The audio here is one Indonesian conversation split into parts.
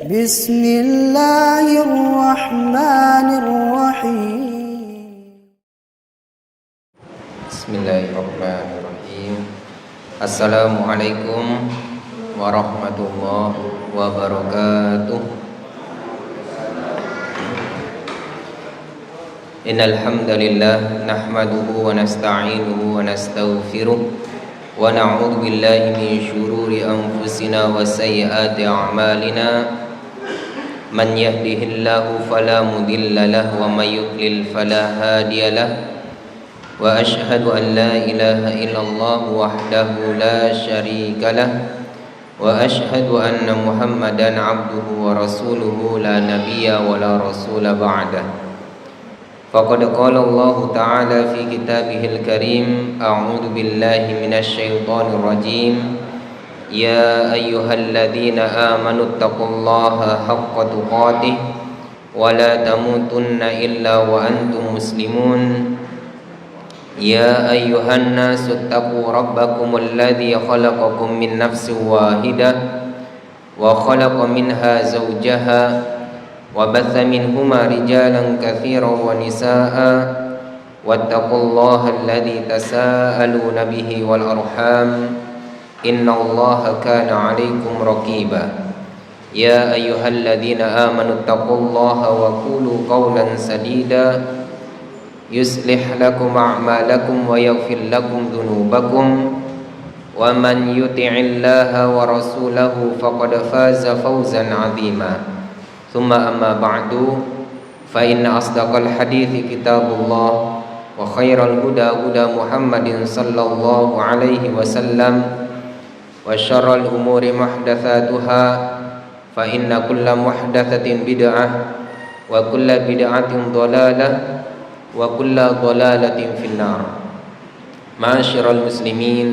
بسم الله الرحمن الرحيم. بسم الله الرحمن الرحيم. السلام عليكم ورحمة الله وبركاته. إن الحمد لله نحمده ونستعينه ونستغفره ونعوذ بالله من شرور أنفسنا وسيئات أعمالنا من يهده الله فلا مضل له ومن يضلل فلا هادي له وأشهد أن لا إله إلا الله وحده لا شريك له وأشهد أن محمدا عبده ورسوله لا نبي ولا رسول بعده. فقد قال الله تعالى في كتابه الكريم: أعوذ بالله من الشيطان الرجيم. يا أيها الذين آمنوا اتقوا الله حق تقاته ولا تموتن إلا وأنتم مسلمون. يا أيها الناس اتقوا ربكم الذي خلقكم من نفس واحدة وخلق منها زوجها وبث منهما رجالا كثيرا ونساء واتقوا الله الذي تساءلون به والأرحام إن الله كان عليكم رقيبا. يا أيها الذين آمنوا اتقوا الله وقولوا قولا سديدا يصلح لكم أعمالكم ويغفر لكم ذنوبكم ومن يطع الله ورسوله فقد فاز فوزا عظيما. ثم أما بعد فإن أصدق الحديث كتاب الله وخير الهدى هدى محمد صلى الله عليه وسلم وشر الأمور محدثاتها فإن كل محدثة بدعة وكل بدعة ضلالة وكل ضلالة في النار. معاشر المسlimin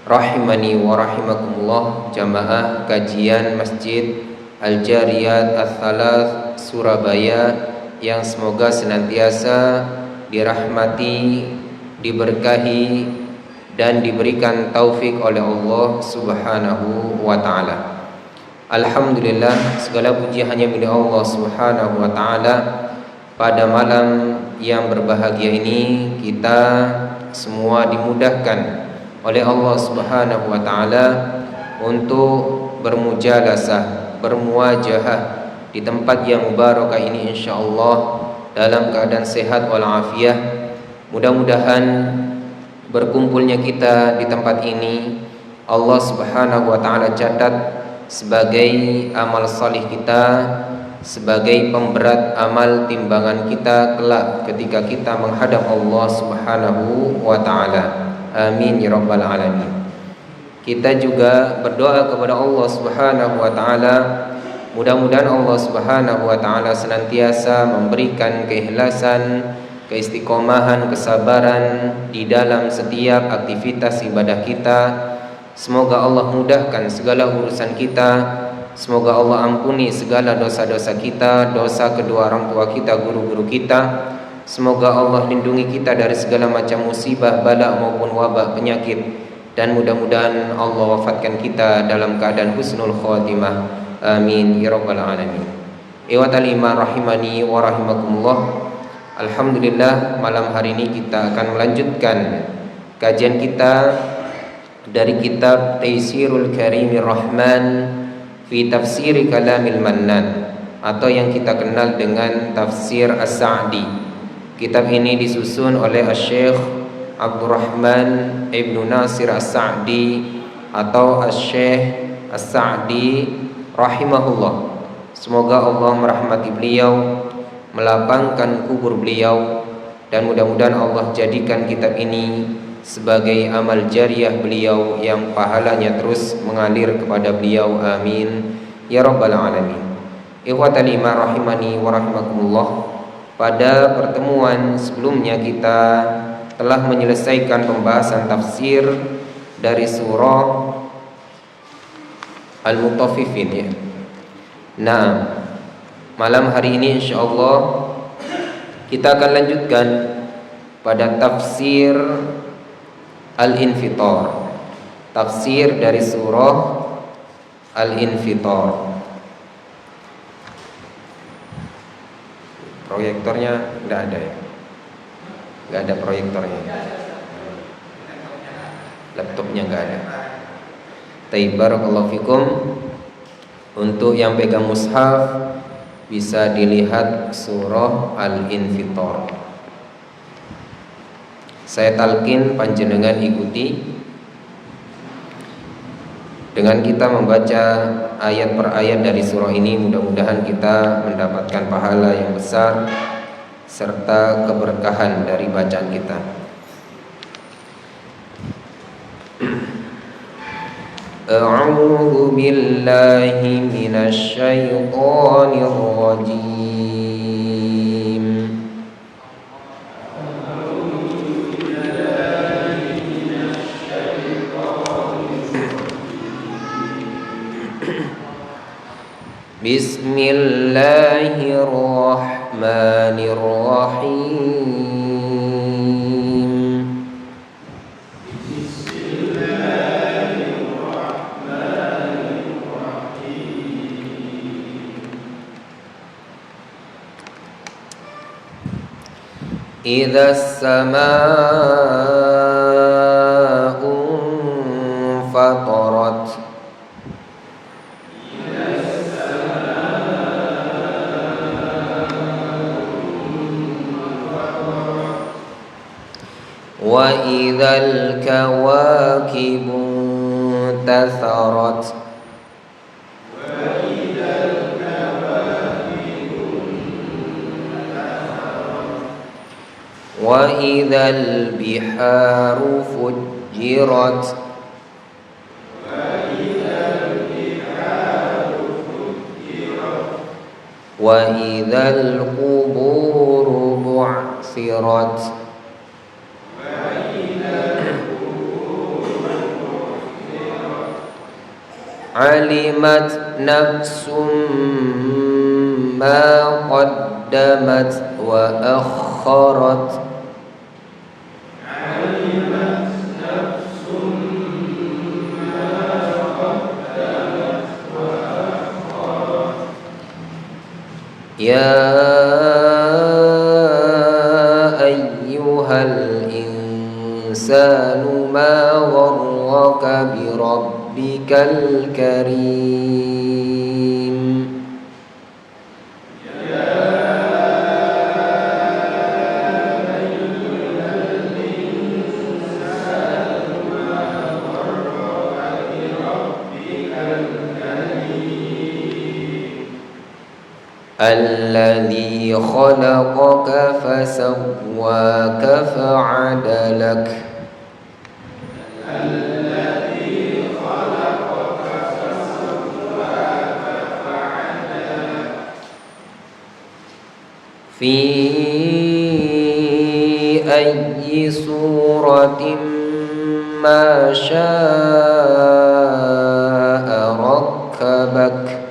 rahimani wa rahimakumullah, jamaah kajian Masjid Al-Jariyat Ats-Tsalath Surabaya yang semoga senantiasa dirahmati, diberkahi dan diberikan taufik oleh Allah Subhanahu wa taala. Alhamdulillah, segala puji hanya milik Allah Subhanahu wa taala. Pada malam yang berbahagia ini kita semua dimudahkan oleh Allah Subhanahu wa taala untuk bermujalasah, bermuajahah di tempat yang mubarakah ini, insyaallah dalam keadaan sehat walafiat. Mudah-mudahan berkumpulnya kita di tempat ini Allah Subhanahu wa taala catat sebagai amal salih kita, sebagai pemberat amal timbangan kita kelak ketika kita menghadap Allah Subhanahu wa taala. Amin ya rabbal alamin. Kita juga berdoa kepada Allah Subhanahu wa taala, mudah-mudahan Allah Subhanahu wa taala senantiasa memberikan keikhlasan, keistiqomahan, kesabaran di dalam setiap aktivitas ibadah kita. Semoga Allah mudahkan segala urusan kita. Semoga Allah ampuni segala dosa-dosa kita, dosa kedua orang tua kita, guru-guru kita. Semoga Allah lindungi kita dari segala macam musibah, bala maupun wabak penyakit. Dan mudah-mudahan Allah wafatkan kita dalam keadaan husnul khatimah. Amin ya rabbal alamin. Ikhwatal iman rahimani wa rahimakumullah. Alhamdulillah, malam hari ini kita akan melanjutkan kajian kita dari kitab Taysirul Karimir Rahman fi Tafsir Kalamil Mannan, atau yang kita kenal dengan Tafsir As-Sa'di. Kitab ini disusun oleh Asy-Syaikh Abdurrahman Ibnu Nasir As-Sa'di atau Asy-Syaikh As-Sa'di rahimahullah. Semoga Allah merahmati beliau, melapangkan kubur beliau, dan mudah-mudahan Allah jadikan kitab ini sebagai amal jariah beliau yang pahalanya terus mengalir kepada beliau. Amin ya rabbal alamin. Ikhwatal iman rahimani wa rahimakumullah. Pada pertemuan sebelumnya kita telah menyelesaikan pembahasan tafsir dari surah Al-Mutaffifin ya. Nah, malam hari ini insyaallah kita akan lanjutkan pada tafsir Al-Infitar. Tafsir dari surah Al-Infitar. Proyektornya enggak ada ya? Enggak ada proyektornya. Laptopnya enggak ada. Taib, barakallahu fikum. Untuk yang pegang mushaf bisa dilihat surah Al-Infitar. Saya talqin, panjenengan ikuti. Dengan kita membaca ayat per ayat dari surah ini, mudah-mudahan kita mendapatkan pahala yang besar serta keberkahan dari bacaan kita. A'udzu billahi minasy syaithanir rajim. Bismillahirrahmanirrahim. Idzas samaa'u fatarat. Wa idzal kawakibu intatharat. Wa idzal biharu fujjirat. Wa idzal quburu bu'thirat. Alimat nafsum ma qaddamat wa akharat. Alimat nafsum ma qaddamat wa akharat. Ya ayyuhal insanu ma gharraka bi rabbikal karim. Alladzi khalaqaka fasawwaka fa'adalak. Fi ayyi suratin ma syaa rakkabak.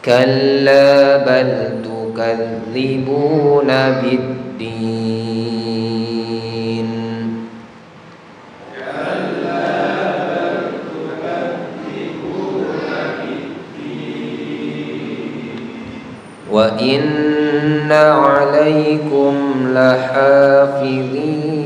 Kalla bal tukadzibuna biddin. Wa inna 'alaikum lahafizin.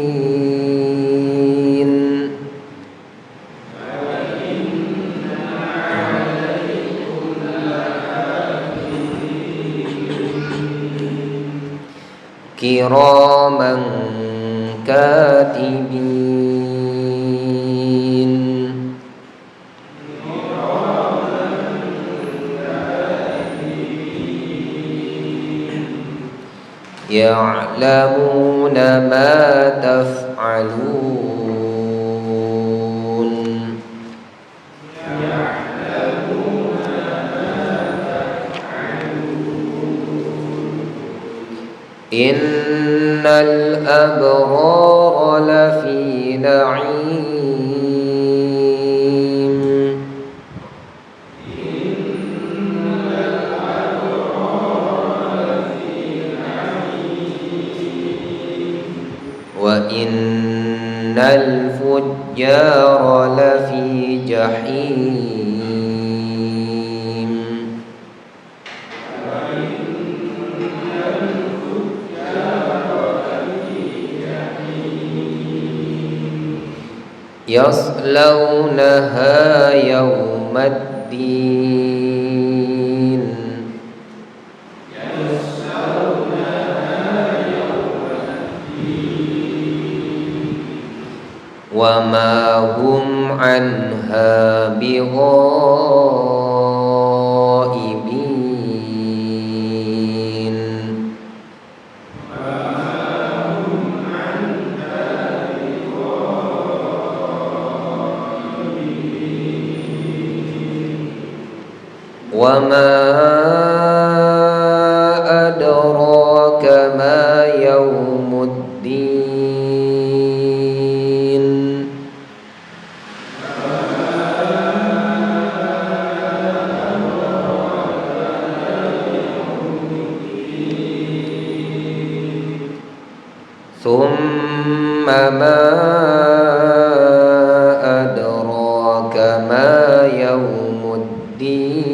Kiraman katibin. Ya'lamuna ma taf'alun. Innal abrara lafi na'im. الفجار لفي جحيم يصلونها يوم الدين وما هم عنها بغائبين وما أدراك ما يوم الدين ثم ما أدراك ما يوم الدين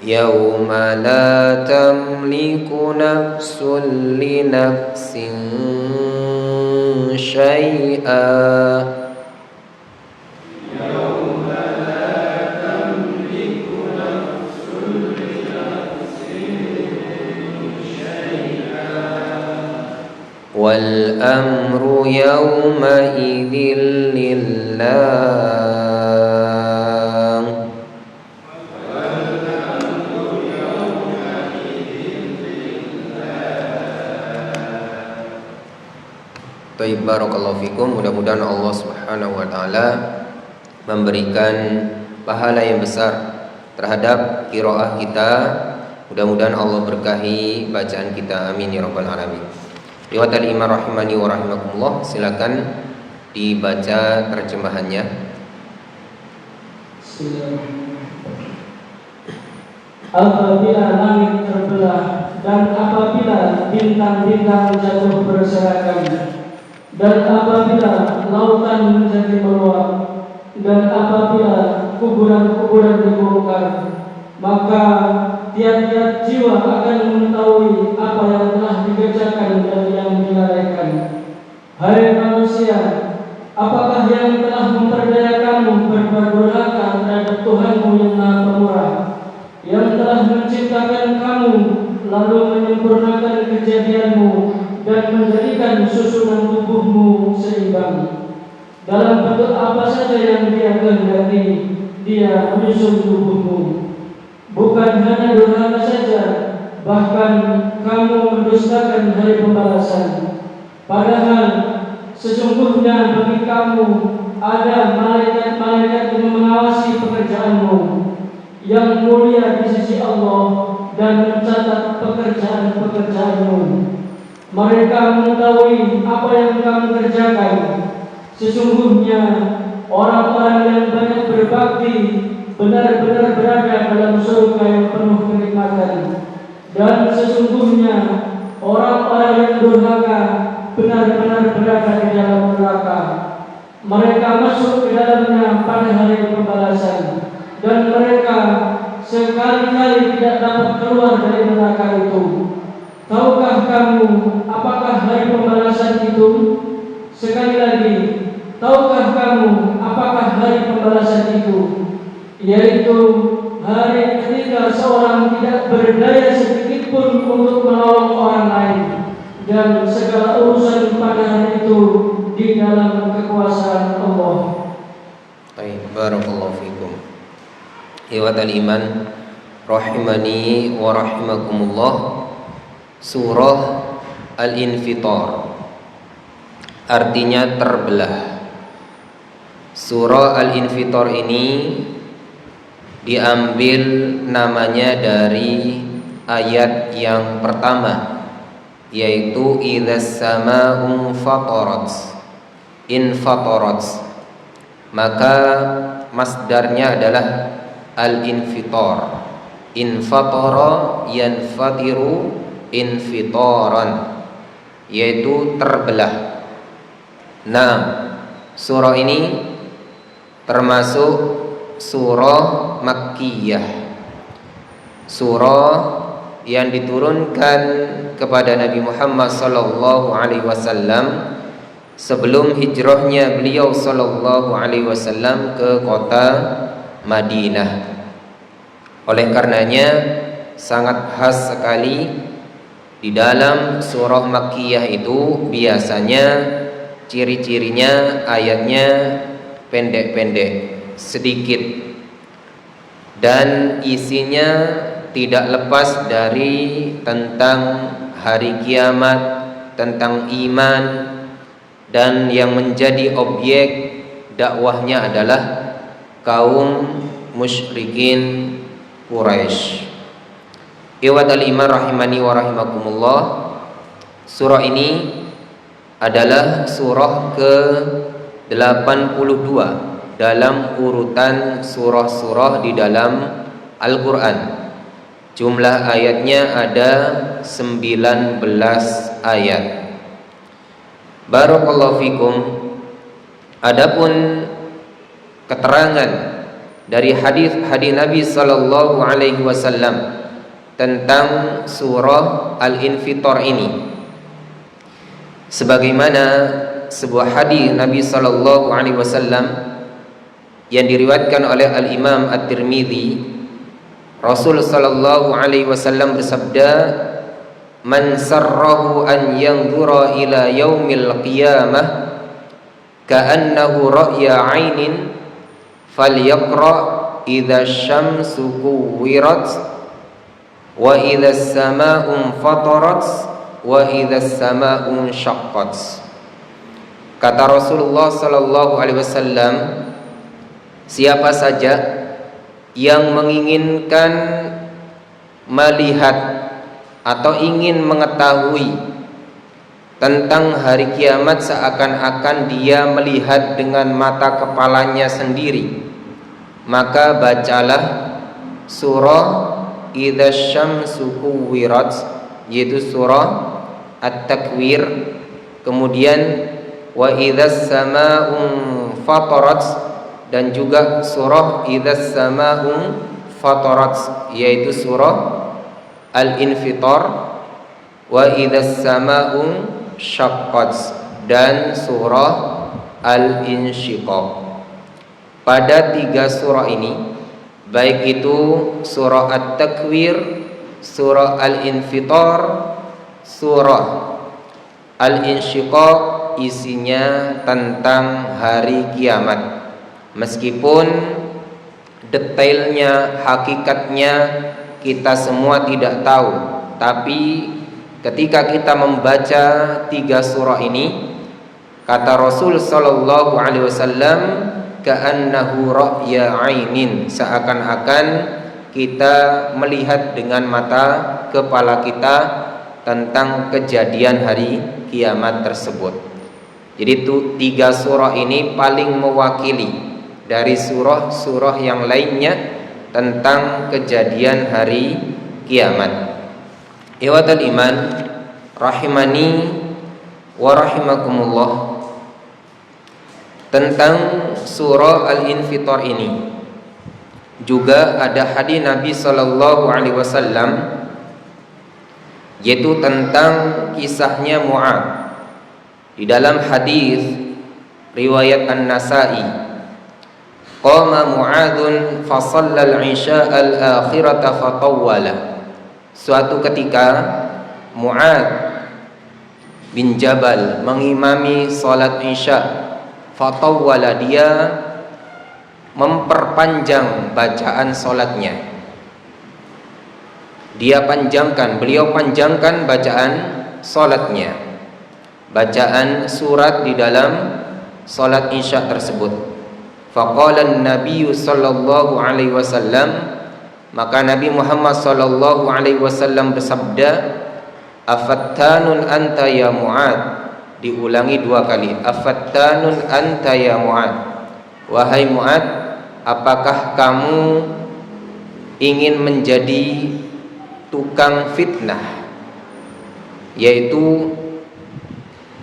يوم لا تملك نفس لنفس شيئا والأمر يومئذ لله Baik, barakallahu fikum. Mudah-mudahan Allah Subhanahu wa taala memberikan pahala yang besar terhadap qiraah kita. Mudah-mudahan Allah berkahi bacaan kita. Amin ya rabbal alamin. Riwayatul iman rahimani wa rahimakumullah. Silakan dibaca terjemahannya. Apabila langit terbelah dan apabila bintang-bintang jatuh berserakan, dan apabila lautan menjadi meluap, dan apabila kuburan-kuburan dibongkar, maka tiap-tiap jiwa akan mengetahui apa yang telah dikerjakan dan yang dilalaikan. Hai manusia, apakah yang telah memperdayakanmu berbuat durhaka terhadap Tuhanmu yang Maha Pemurah, yang telah menciptakan kamu lalu menyempurnakan kejadianmu dan menjadikan susunan tubuhmu seimbang. Dalam bentuk apa saja yang Dia kehendaki, Dia menyusun tubuhmu. Bukan hanya durhaka saja, bahkan kamu mendustakan hari pembalasan. Padahal sesungguhnya bagi kamu ada malaikat-malaikat yang mengawasi pekerjaanmu, yang mulia di sisi Allah dan mencatat pekerjaan-pekerjaanmu. Mereka mengetahui apa yang kamu kerjakan. Sesungguhnya orang-orang yang banyak berbakti benar-benar berada dalam surga yang penuh kenikmatan. Dan sesungguhnya orang-orang yang durhaka benar-benar berada di dalam neraka. Mereka masuk ke dalamnya pada hari pembalasan, dan mereka sekali-kali tidak dapat keluar dari neraka itu. Tahukah kamu apakah hari pembalasan itu? Sekali lagi, tahukah kamu apakah hari pembalasan itu? Yaitu hari ketika seorang tidak berdaya sedikit pun untuk menolong orang lain, dan segala urusan pada hari itu di dalam kekuasaan Allah. Baik, barakallahu fikum. Ikhwatal iman rahimani wa rahimakumullah. Surah Al-Infitar artinya terbelah. Surah Al-Infitar ini diambil namanya dari ayat yang pertama, yaitu idzas samaa'u fatarat. infatarat, maka masdarnya adalah al-infitar. Infatara yanfatiru infitaran, yaitu terbelah. Nah, surah ini termasuk surah Makkiyah, surah yang diturunkan kepada Nabi Muhammad sallallahu alaihi wasallam sebelum hijrahnya beliau sallallahu alaihi wasallam ke kota Madinah. Oleh karenanya sangat khas sekali di dalam surah Makkiyah itu biasanya ciri-cirinya ayatnya pendek-pendek, sedikit, dan isinya tidak lepas dari tentang hari kiamat, tentang iman, dan yang menjadi objek dakwahnya adalah kaum musyrikin Quraisy. Ikhwatal iman rahimani wa rahimakumullah, surah ini adalah surah ke-82 dalam urutan surah-surah di dalam Al-Quran. Jumlah ayatnya ada 19 ayat. Barakallahu fikum. Adapun keterangan dari hadis Nabi sallallahu alaihi wasallam tentang surah Al-Infitar ini, sebagaimana sebuah hadis Nabi sallallahu alaihi wasallam yang diriwayatkan oleh Al-Imam At-Tirmidzi, Rasul sallallahu alaihi wasallam bersabda, "Man sarrahu an yanzura ila yaumil qiyamah ka'annahu ra'ya 'ainin falyaqra idza syamsu kuwirat wa idza as-samaa'u fatarat wa idza as-samaa'u syaqqat." Kata Rasulullah sallallahu alaihi wasallam, siapa saja yang menginginkan melihat atau ingin mengetahui tentang hari kiamat seakan-akan dia melihat dengan mata kepalanya sendiri, maka bacalah surah Idza syamsu kuwirat, yaitu surah At-Takwir, kemudian wa idzas samaa'u fatarat, dan juga surah Idzas samaa'u fatarat, yaitu surah Al-Infitar, wa idzas samaa'u syaqqat, dan surah Al-Insyiqaq. Pada 3 surah ini, baik itu surah At-Takwir, surah Al-Infitar, surah Al-Insyiqaq, isinya tentang hari kiamat. Meskipun detailnya, hakikatnya kita semua tidak tahu, tapi ketika kita membaca 3 surah ini, kata Rasul sallallahu alaihi wasallam, ka'annahu ra'ya 'ainin, seakan-akan kita melihat dengan mata kepala kita tentang kejadian hari kiamat tersebut. Jadi itu 3 surah ini paling mewakili dari surah-surah yang lainnya tentang kejadian hari kiamat. Ikhwatal iman rahimani wa rahimakumullah, tentang surah Al-Infitar ini juga ada hadis Nabi sallallahu alaihi wasallam, yaitu tentang kisahnya Mu'adz. Di dalam hadis riwayat An-Nasa'i, qama Mu'adzun fa shallal 'isya al-akhirata fatawwala. Suatu ketika Mu'adz bin Jabal mengimami salat Isya, fatawwala, dia memperpanjang bacaan salatnya. Beliau panjangkan bacaan salatnya, bacaan surat di dalam salat Isya tersebut. Faqala an-nabiy sallallahu alaihi wasallam, maka Nabi Muhammad sallallahu alaihi wasallam bersabda, afattanun anta ya Mu'adz, diulangi 2 kali. Afattanun anta ya Mu'ad, wahai Mu'ad, apakah kamu ingin menjadi tukang fitnah, yaitu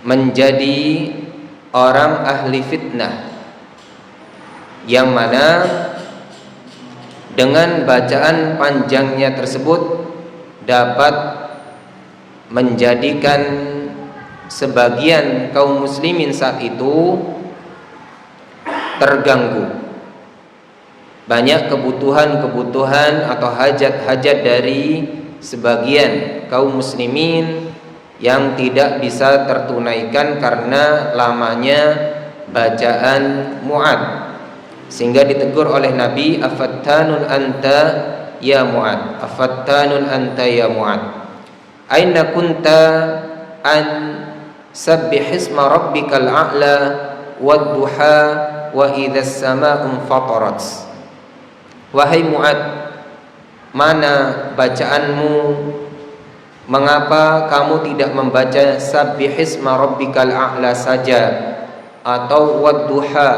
menjadi orang ahli fitnah, yang mana dengan bacaan panjangnya tersebut dapat menjadikan sebagian kaum muslimin saat itu terganggu. Banyak kebutuhan-kebutuhan atau hajat-hajat dari sebagian kaum muslimin yang tidak bisa tertunaikan karena lamanya bacaan Mu'ad, sehingga ditegur oleh Nabi, afattanun anta ya Mu'ad, afattanun anta ya Mu'ad, aina kunta an sabbihisma rabbikal a'la wadduha wa idzas samaa'u fatarat. Wahai Mu'ad, mana bacaanmu? Mengapa kamu tidak membaca sabbihisma rabbikal a'la saja, atau wadduha,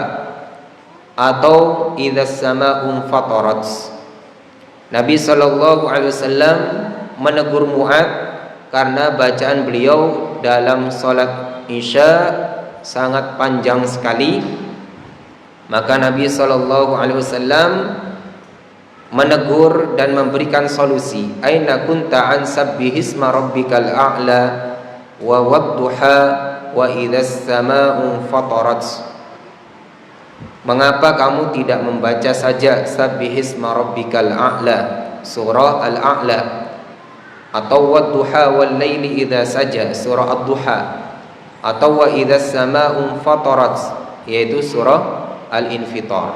atau idzas samaa'u fatarat? Nabi sallallahu alaihi wasallam menegur Mu'ad karena bacaan beliau dalam salat Isya sangat panjang sekali. Maka Nabi sallallahu alaihi wasallam menegur dan memberikan solusi. Aina kunta an sabbihisma rabbikal a'la wa wadduha wa idzas samaa'u fatarat. Mengapa kamu tidak membaca saja sabbihisma rabbikal a'la, surah al-a'la, atau wadduha wal laili idza saja, surah ad-duha, atau wa idzas samaa'u fatarat, yaitu surah al-infitar.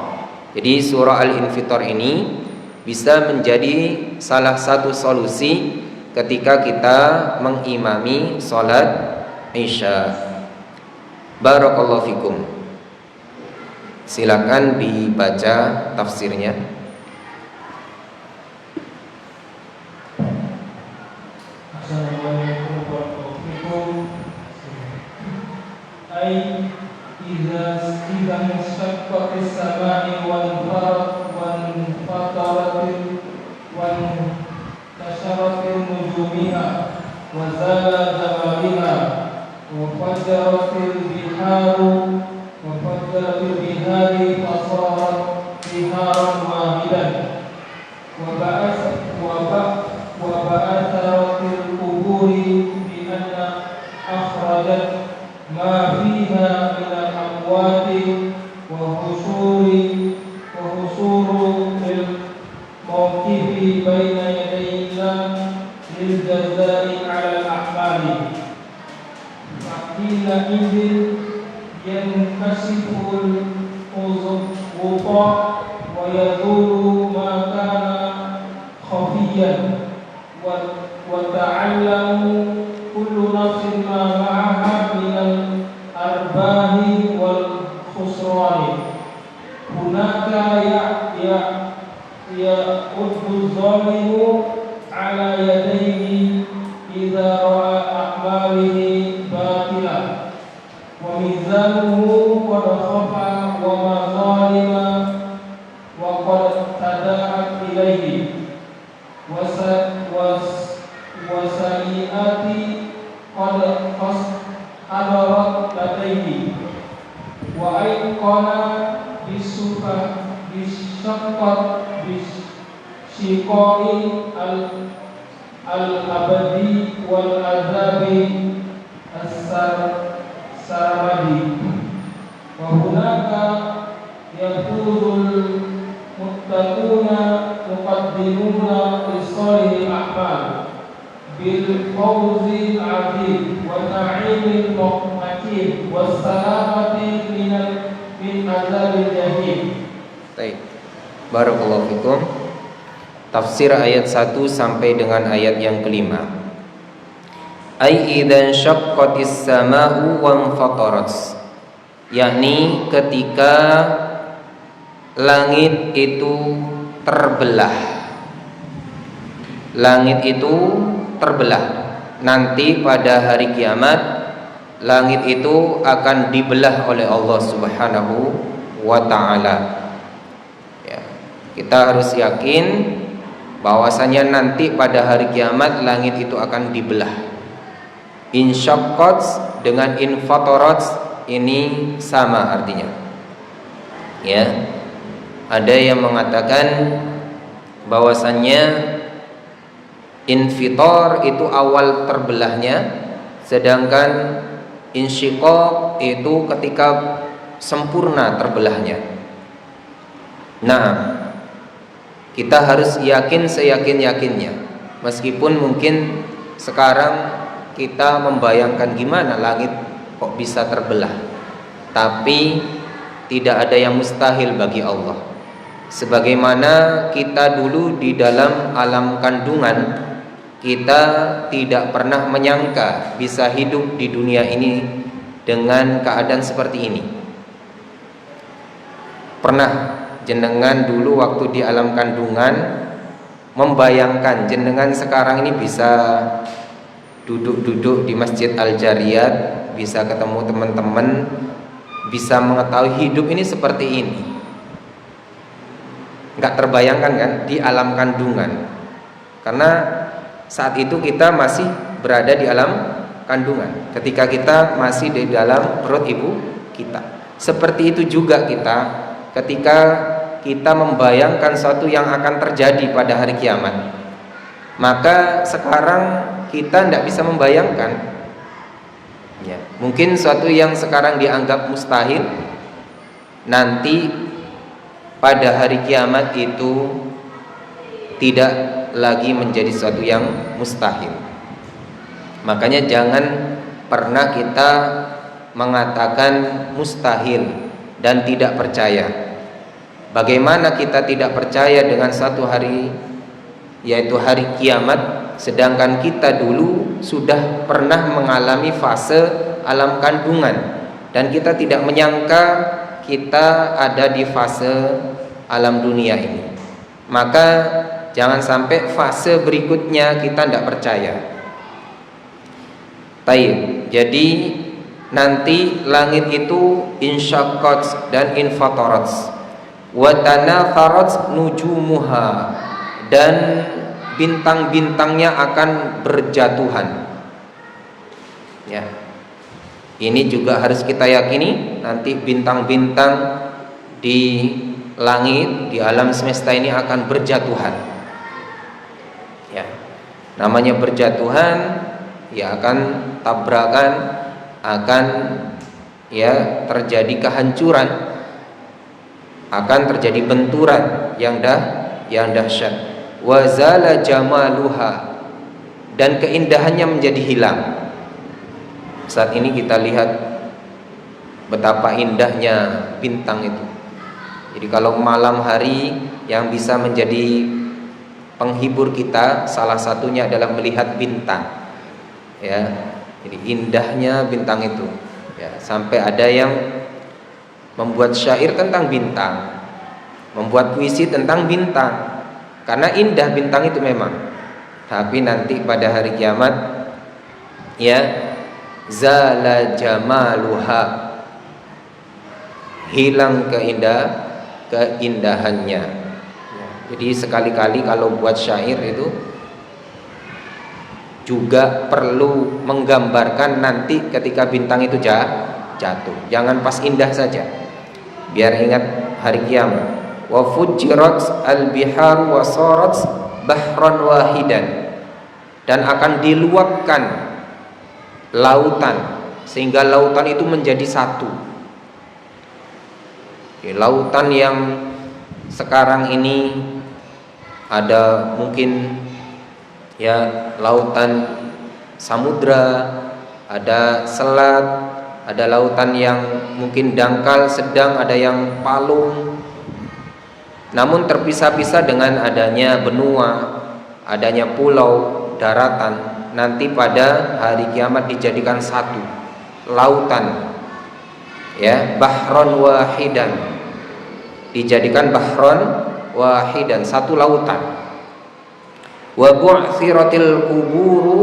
Jadi surah al-infitar ini bisa menjadi salah satu solusi ketika kita mengimami salat Isya. Barakallahu fikum. Silakan dibaca tafsirnya. Assalamualaikum warahmatullahi wabarakatuh. Idza shaqqatis samaa'i wal fataratil wan tasharatil nujumiha wa zala zawaliha wa fajaratil biharu wa fajaratil bihari fasarat biharan wahidan wa ba'atharatil quburi bi anna akhrajat ma fiha min al-amwati wa husuri lil mawqifi baina yaday Allah lil jazaa'i 'ala al-a'mali. Faqila idin yankashiful wuqa wa yadulu ma kana khafiyan wa ta'allamu kullu nafsin ma ma'aha minal arbahi wal khusrani. Hunaka ya'uddu zalimu ala yadayhi idza ra'a a'malihi batila wa mizanuhu qad khafa wa ma zalima wa qad tada'at ilayhi wa sayi'ati qad hadarat ladayhi wa ayqana bisyaqqat bisyiqai al-abadi wal azabi as-sarmadi wa hunaka yafuzul muttaquna muqaddimuna li-shalihil a'mal bil fawzil 'azim wa na'imil muqim was salamati min azabil jahim. Baik. Barakallahu fikum. Tafsir ayat 1 sampai dengan ayat yang kelima. Ai idzan syaqqatis samaa'u wa fatarat, yakni ketika langit itu terbelah. Langit itu terbelah. Nanti pada hari kiamat langit itu akan dibelah oleh Allah Subhanahu wa ta'ala. Ya, kita harus yakin bahwasanya nanti pada hari kiamat langit itu akan dibelah. Insyaqqat dengan infatarat ini sama artinya. Ya. Ada yang mengatakan bahwasannya infitar itu awal terbelahnya, sedangkan insyiqaq itu ketika sempurna terbelahnya. Nah, kita harus yakin seyakin-yakinnya. Meskipun mungkin sekarang kita membayangkan gimana langit kok bisa terbelah, tapi tidak ada yang mustahil bagi Allah. Sebagaimana kita dulu di dalam alam kandungan, kita tidak pernah menyangka bisa hidup di dunia ini dengan keadaan seperti ini. Pernah jenengan dulu waktu di alam kandungan membayangkan jenengan sekarang ini bisa duduk-duduk di Masjid Al-Jariyat, bisa ketemu teman-teman, bisa mengetahui hidup ini seperti ini? Enggak terbayangkan kan di alam kandungan, karena saat itu kita masih berada di alam kandungan, ketika kita masih di dalam perut ibu kita. Seperti itu juga kita ketika kita membayangkan sesuatu yang akan terjadi pada hari kiamat. Maka sekarang kita tidak bisa membayangkan, ya, mungkin sesuatu yang sekarang dianggap mustahil, nanti pada hari kiamat itu tidak lagi menjadi sesuatu yang mustahil. Makanya jangan pernah kita mengatakan mustahil dan tidak percaya. Bagaimana kita tidak percaya dengan satu hari, yaitu hari kiamat, sedangkan kita dulu sudah pernah mengalami fase alam kandungan dan kita tidak menyangka kita ada di fase alam dunia ini. Maka jangan sampai fase berikutnya kita tidak percaya. Taib. Jadi nanti langit itu insyaqqat dan infatarat, wa tanatharat nujumuha, dan bintang-bintangnya akan berjatuhan. Ya. Ini juga harus kita yakini, nanti bintang-bintang di langit, di alam semesta ini akan berjatuhan. Ya. Namanya berjatuhan, ya akan tabrakan, akan ya terjadi kehancuran, akan terjadi benturan yang dahsyat. Wazala jamaluha, dan keindahannya menjadi hilang. Saat ini kita lihat betapa indahnya bintang itu. Jadi kalau malam hari yang bisa menjadi penghibur kita, salah satunya adalah melihat bintang. Ya, jadi indahnya bintang itu. Ya, sampai ada yang membuat syair tentang bintang, membuat puisi tentang bintang, karena indah bintang itu memang. Tapi nanti pada hari kiamat, ya, zala jamaluha, hilang keindahannya. Jadi sekali-kali kalau buat syair itu juga perlu menggambarkan nanti ketika bintang itu jatuh. Jangan pas indah saja, biar ingat hari kiamat. Wa fujirat al-bihar wa sarat bahran wahidan, dan akan diluapkan lautan sehingga lautan itu menjadi satu. Di lautan yang sekarang ini ada mungkin ya lautan samudra, ada selat, ada lautan yang mungkin dangkal, sedang, ada yang palung. Namun terpisah-pisah dengan adanya benua, adanya pulau, daratan. Nanti pada hari kiamat dijadikan satu lautan, ya, bahron wahidan, dijadikan bahron wahidan, satu lautan. Wa bu'thiratil kuburu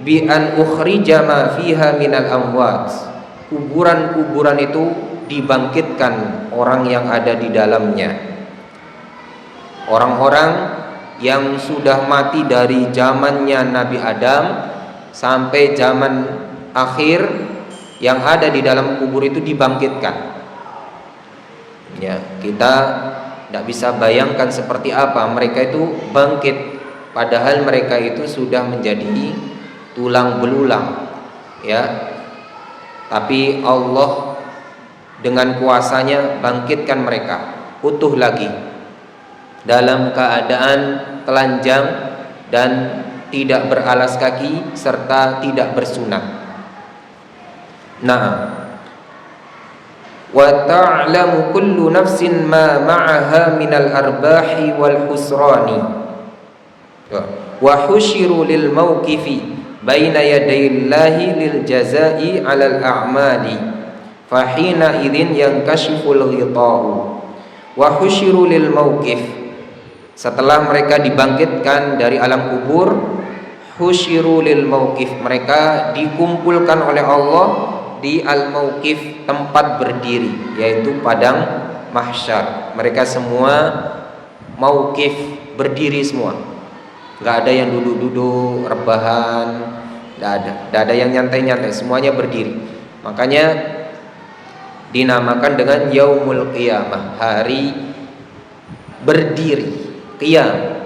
bi an ukhrija ma fiha minal amwat. Kuburan-kuburan itu dibangkitkan orang yang ada di dalamnya. Orang-orang yang sudah mati dari zamannya Nabi Adam sampai zaman akhir, yang ada di dalam kubur itu dibangkitkan. Ya, kita tidak bisa bayangkan seperti apa mereka itu bangkit, padahal mereka itu sudah menjadi tulang belulang. Ya, tapi Allah dengan kuasanya bangkitkan mereka utuh lagi dalam keadaan telanjang dan tidak beralas kaki serta tidak bersunat. Nah, wa ta'lamu kullu nafsin ma ma'aha minal arbahi wal husrani wa husyiru lil mawqifi baina yadayillahi lil jazai 'alal a'mali fahina idzin yankashiful ghita'u wa husyiru lil mawqif. Setelah mereka dibangkitkan dari alam kubur, husyiru lil mauqif, mereka dikumpulkan oleh Allah di al-mauqif, tempat berdiri, yaitu padang mahsyar. Mereka semua mauqif, berdiri semua. Enggak ada yang duduk-duduk, rebahan, enggak ada yang nyantai-nyantai, semuanya berdiri. Makanya dinamakan dengan yaumul qiyamah, hari berdiri, qiyam.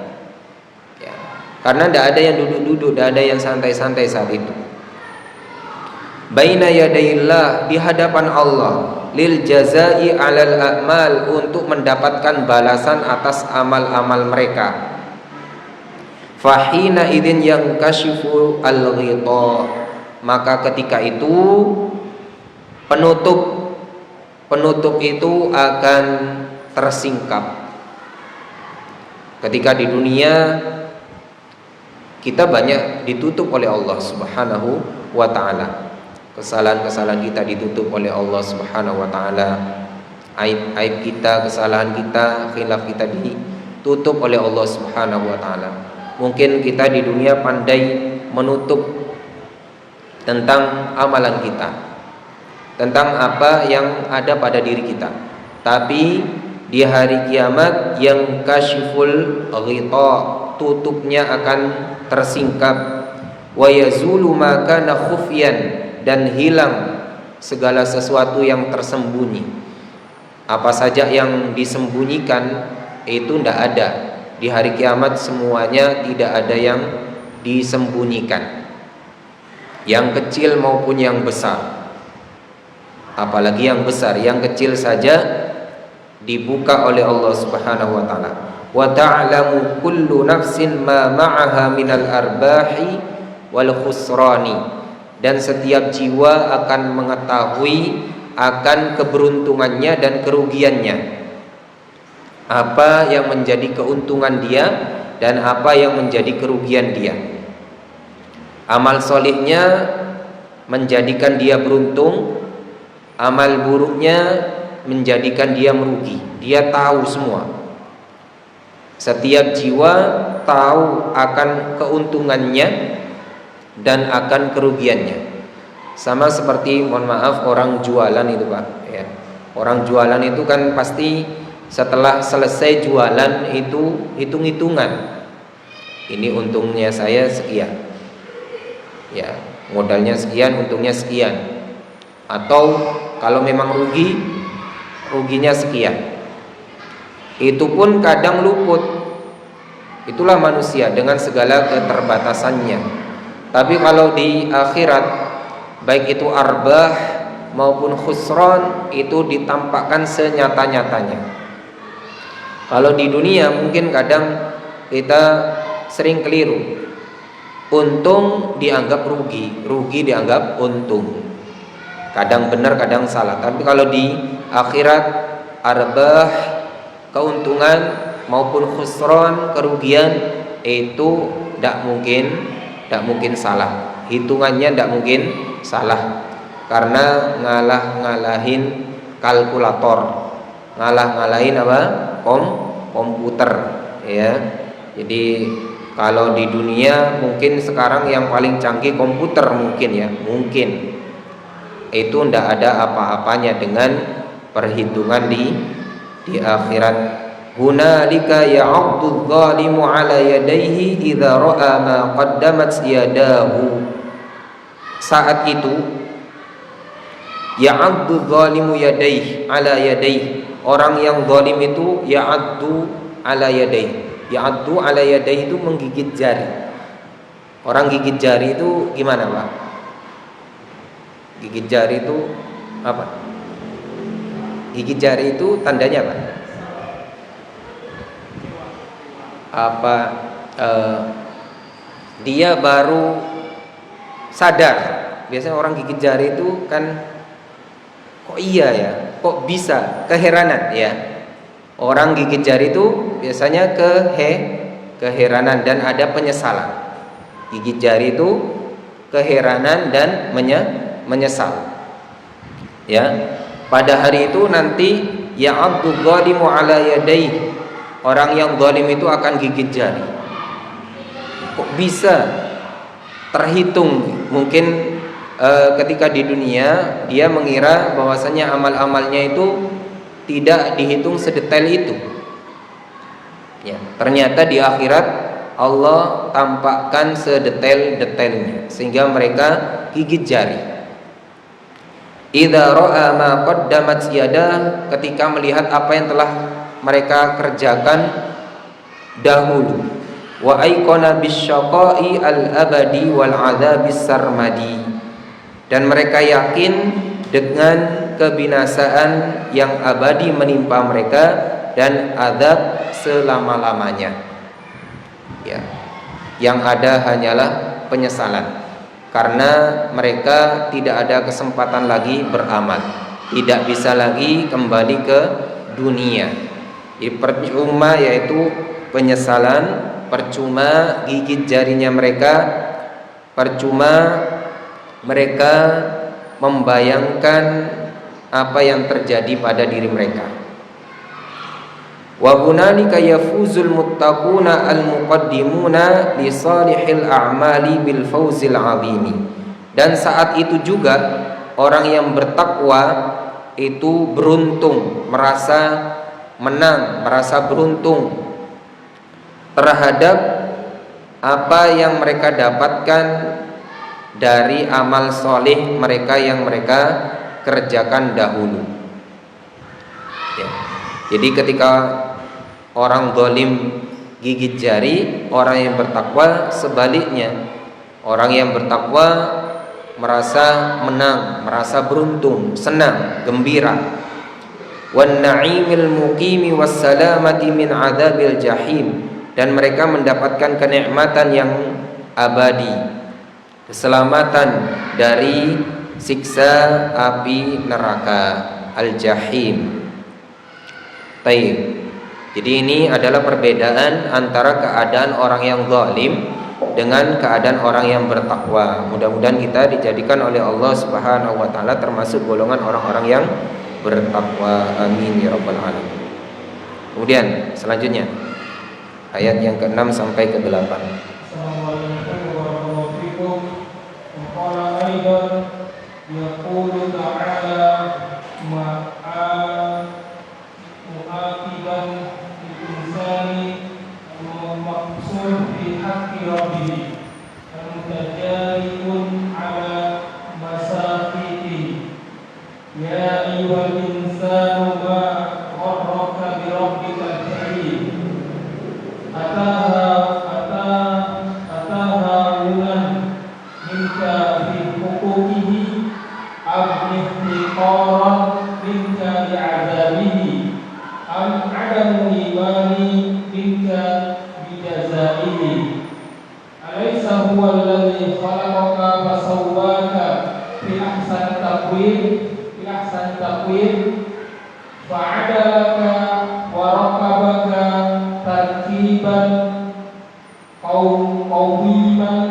Ya, karena tidak ada yang duduk-duduk, tidak ada yang santai-santai saat itu. Baina yadayillah, di hadapan Allah, lil jazai 'alal a'mal, untuk mendapatkan balasan atas amal-amal mereka. Fahina idzin yankashifu al-ghita, maka ketika itu penutup itu akan tersingkap. Ketika di dunia kita banyak ditutup oleh Allah Subhanahu wa ta'ala, kesalahan-kesalahan kita ditutup oleh Allah Subhanahu wa ta'ala, aib kita, kesalahan kita, khilaf kita ditutup oleh Allah Subhanahu wa ta'ala. Mungkin kita di dunia pandai menutup tentang amalan kita, tentang apa yang ada pada diri kita, tapi di hari kiamat yang kasyiful ghita, tutupnya akan tersingkap. Wa yazulu ma kana khufyan, dan hilang segala sesuatu yang tersembunyi. Apa saja yang disembunyikan itu tidak ada. Di hari kiamat semuanya tidak ada yang disembunyikan, yang kecil maupun yang besar. Apalagi yang besar, yang kecil saja dibuka oleh Allah Subhanahu wa ta'ala. Wa ta'lamu kullu nafsin ma ma'aha minal arbahi wal khusrani, dan setiap jiwa akan mengetahui akan keberuntungannya dan kerugiannya, apa yang menjadi keuntungan dia dan apa yang menjadi kerugian dia. Amal solihnya menjadikan dia beruntung, amal buruknya menjadikan dia merugi. Dia tahu semua. Setiap jiwa tahu akan keuntungannya dan akan kerugiannya. Sama seperti, mohon maaf, orang jualan itu Pak, ya. Orang jualan itu kan pasti setelah selesai jualan itu hitung-hitungan. Ini untungnya saya sekian, ya, modalnya sekian, untungnya sekian. Atau kalau memang ruginya sekian. Itu pun kadang luput. Itulah manusia dengan segala keterbatasannya. Tapi kalau di akhirat, baik itu arbah maupun khusran, itu ditampakkan senyata-nyatanya. Kalau di dunia mungkin kadang kita sering keliru. Untung dianggap rugi, rugi dianggap untung. Kadang benar, kadang salah. Tapi kalau di akhirat, arbah, keuntungan maupun khusron, kerugian, itu tidak mungkin salah. Hitungannya tidak mungkin salah, karena ngalahin kalkulator, ngalahin apa? Komputer, ya. Jadi Kalau di dunia mungkin sekarang yang paling canggih komputer mungkin ya, mungkin itu ndak ada apa-apanya dengan perhitungan di akhirat. Hunalika ya'addu dzalimu 'ala yadayhi idza ra'a ma qaddamat yadahu. Saat itu ya'addu dzalimu yadayhi 'ala yadayhi. Orang yang zalim itu ya'addu 'ala yadayhi. Ya'addu 'ala yadayhi itu menggigit jari. Orang gigit jari itu gimana, Pak? Gigit jari itu apa? Gigit jari itu tandanya apa? Dia baru sadar. Biasanya orang gigit jari itu kan, kok iya ya, kok bisa, keheranan ya. Orang gigit jari itu biasanya keheranan dan ada penyesalan. Gigit jari itu keheranan dan menyesal. Ya. Pada hari itu nanti ya'addu dzalimu 'ala yadayhi. Orang yang zalim itu akan gigit jari. Kok bisa terhitung? Mungkin ketika di dunia dia mengira bahwasanya amal-amalnya itu tidak dihitung sedetail itu. Ya, ternyata di akhirat Allah tampakkan sedetail-detailnya sehingga mereka gigit jari. Idza ra'a ma qaddamat yadah, ketika melihat apa yang telah mereka kerjakan dahulu. Wa aiqana bisyaqa'i al-abadi wal 'adzabis sarmadi, dan mereka yakin dengan kebinasaan yang abadi menimpa mereka dan azab selama-lamanya. Ya. Yang ada hanyalah penyesalan karena mereka tidak ada kesempatan lagi beramal, tidak bisa lagi kembali ke dunia. Percuma yaitu penyesalan, percuma gigit jarinya mereka, percuma mereka membayangkan apa yang terjadi pada diri mereka. Wa hunalika yafuzul muttaquna al-muqaddimuna li salihil a'mali bil fawzil 'azimi. Dan saat itu juga orang yang bertakwa itu beruntung, merasa menang, merasa beruntung terhadap apa yang mereka dapatkan dari amal soleh mereka yang mereka kerjakan dahulu. Ya. Jadi ketika orang zalim gigit jari, orang yang bertakwa sebaliknya. Orang yang bertakwa merasa menang, merasa beruntung, senang, gembira. Wan na'imil muqimi was salamati min adzabil jahim, dan mereka mendapatkan kenikmatan yang abadi, keselamatan dari siksa api neraka al-jahim. Baik. Jadi ini adalah perbedaan antara keadaan orang yang zalim dengan keadaan orang yang bertakwa. Mudah-mudahan kita dijadikan oleh Allah Subhanahu wa taala termasuk golongan orang-orang yang bertakwa. Amin ya rabbal alamin. Kemudian selanjutnya ayat yang ke-6 sampai ke-8. Assalamualaikum warahmatullahi wabarakatuh. Qala aidan yaqulu ta'ala mu'aqiban lil-insani maqsur fi haqqi rabbih al-mutajawizun 'ala masaqiti ya ayyuhal insanu ma gharraka bi rabbikal karim ataha ulan minka fi huquqihi abnihtiqaran minka bi'adabihi am adamu imani minka bijazaihi alaysa huwa alladhi khalaqaka fasawwaka fi ahsani taqwim fa'adalaka wa raqabaka tarkiban qawiman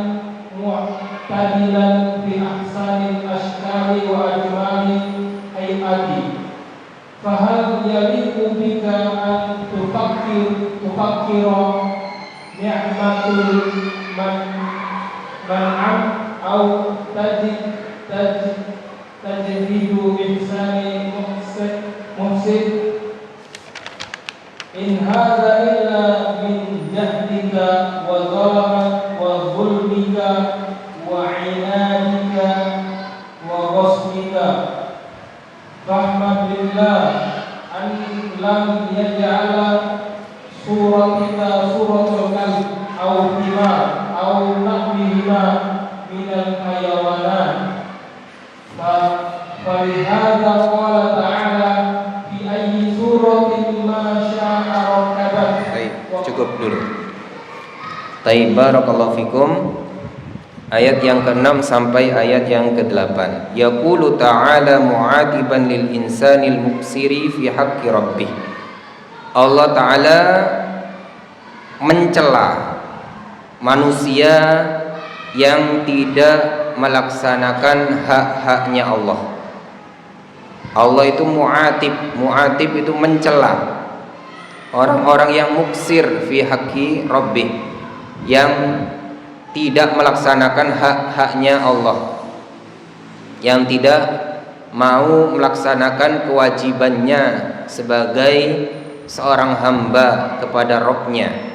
mu'tadilan fi ahsanil ashkali wa ajmalil hayati fahal yaliqu bika an tufakkira ni'matul man'am au tajdidu ihsani muhsin in hadza illa min jahdika wa zulmika wa inadika wa ghasbika rahmatillah an lam yaj'ala suratika suratul kalb au himar au nahwihima minal hayawanat falihadza qala ta'ala fi ayyi suratin ma sya'a rakkabak. Baik, cukup dulu. Baik, barakallahu fikum. Ayat yang ke-6 sampai ayat yang ke-8. Yaqulu ta'ala mu'atiban lil insanil muqsiri fi haqqi rabbih. Allah Ta'ala mencela manusia yang tidak melaksanakan hak-haknya Allah. Allah itu mu'atib itu mencela orang-orang yang muksir fi haqqi rabbih, yang tidak melaksanakan hak-haknya Allah, yang tidak mau melaksanakan kewajibannya sebagai seorang hamba kepada Rabb-Nya.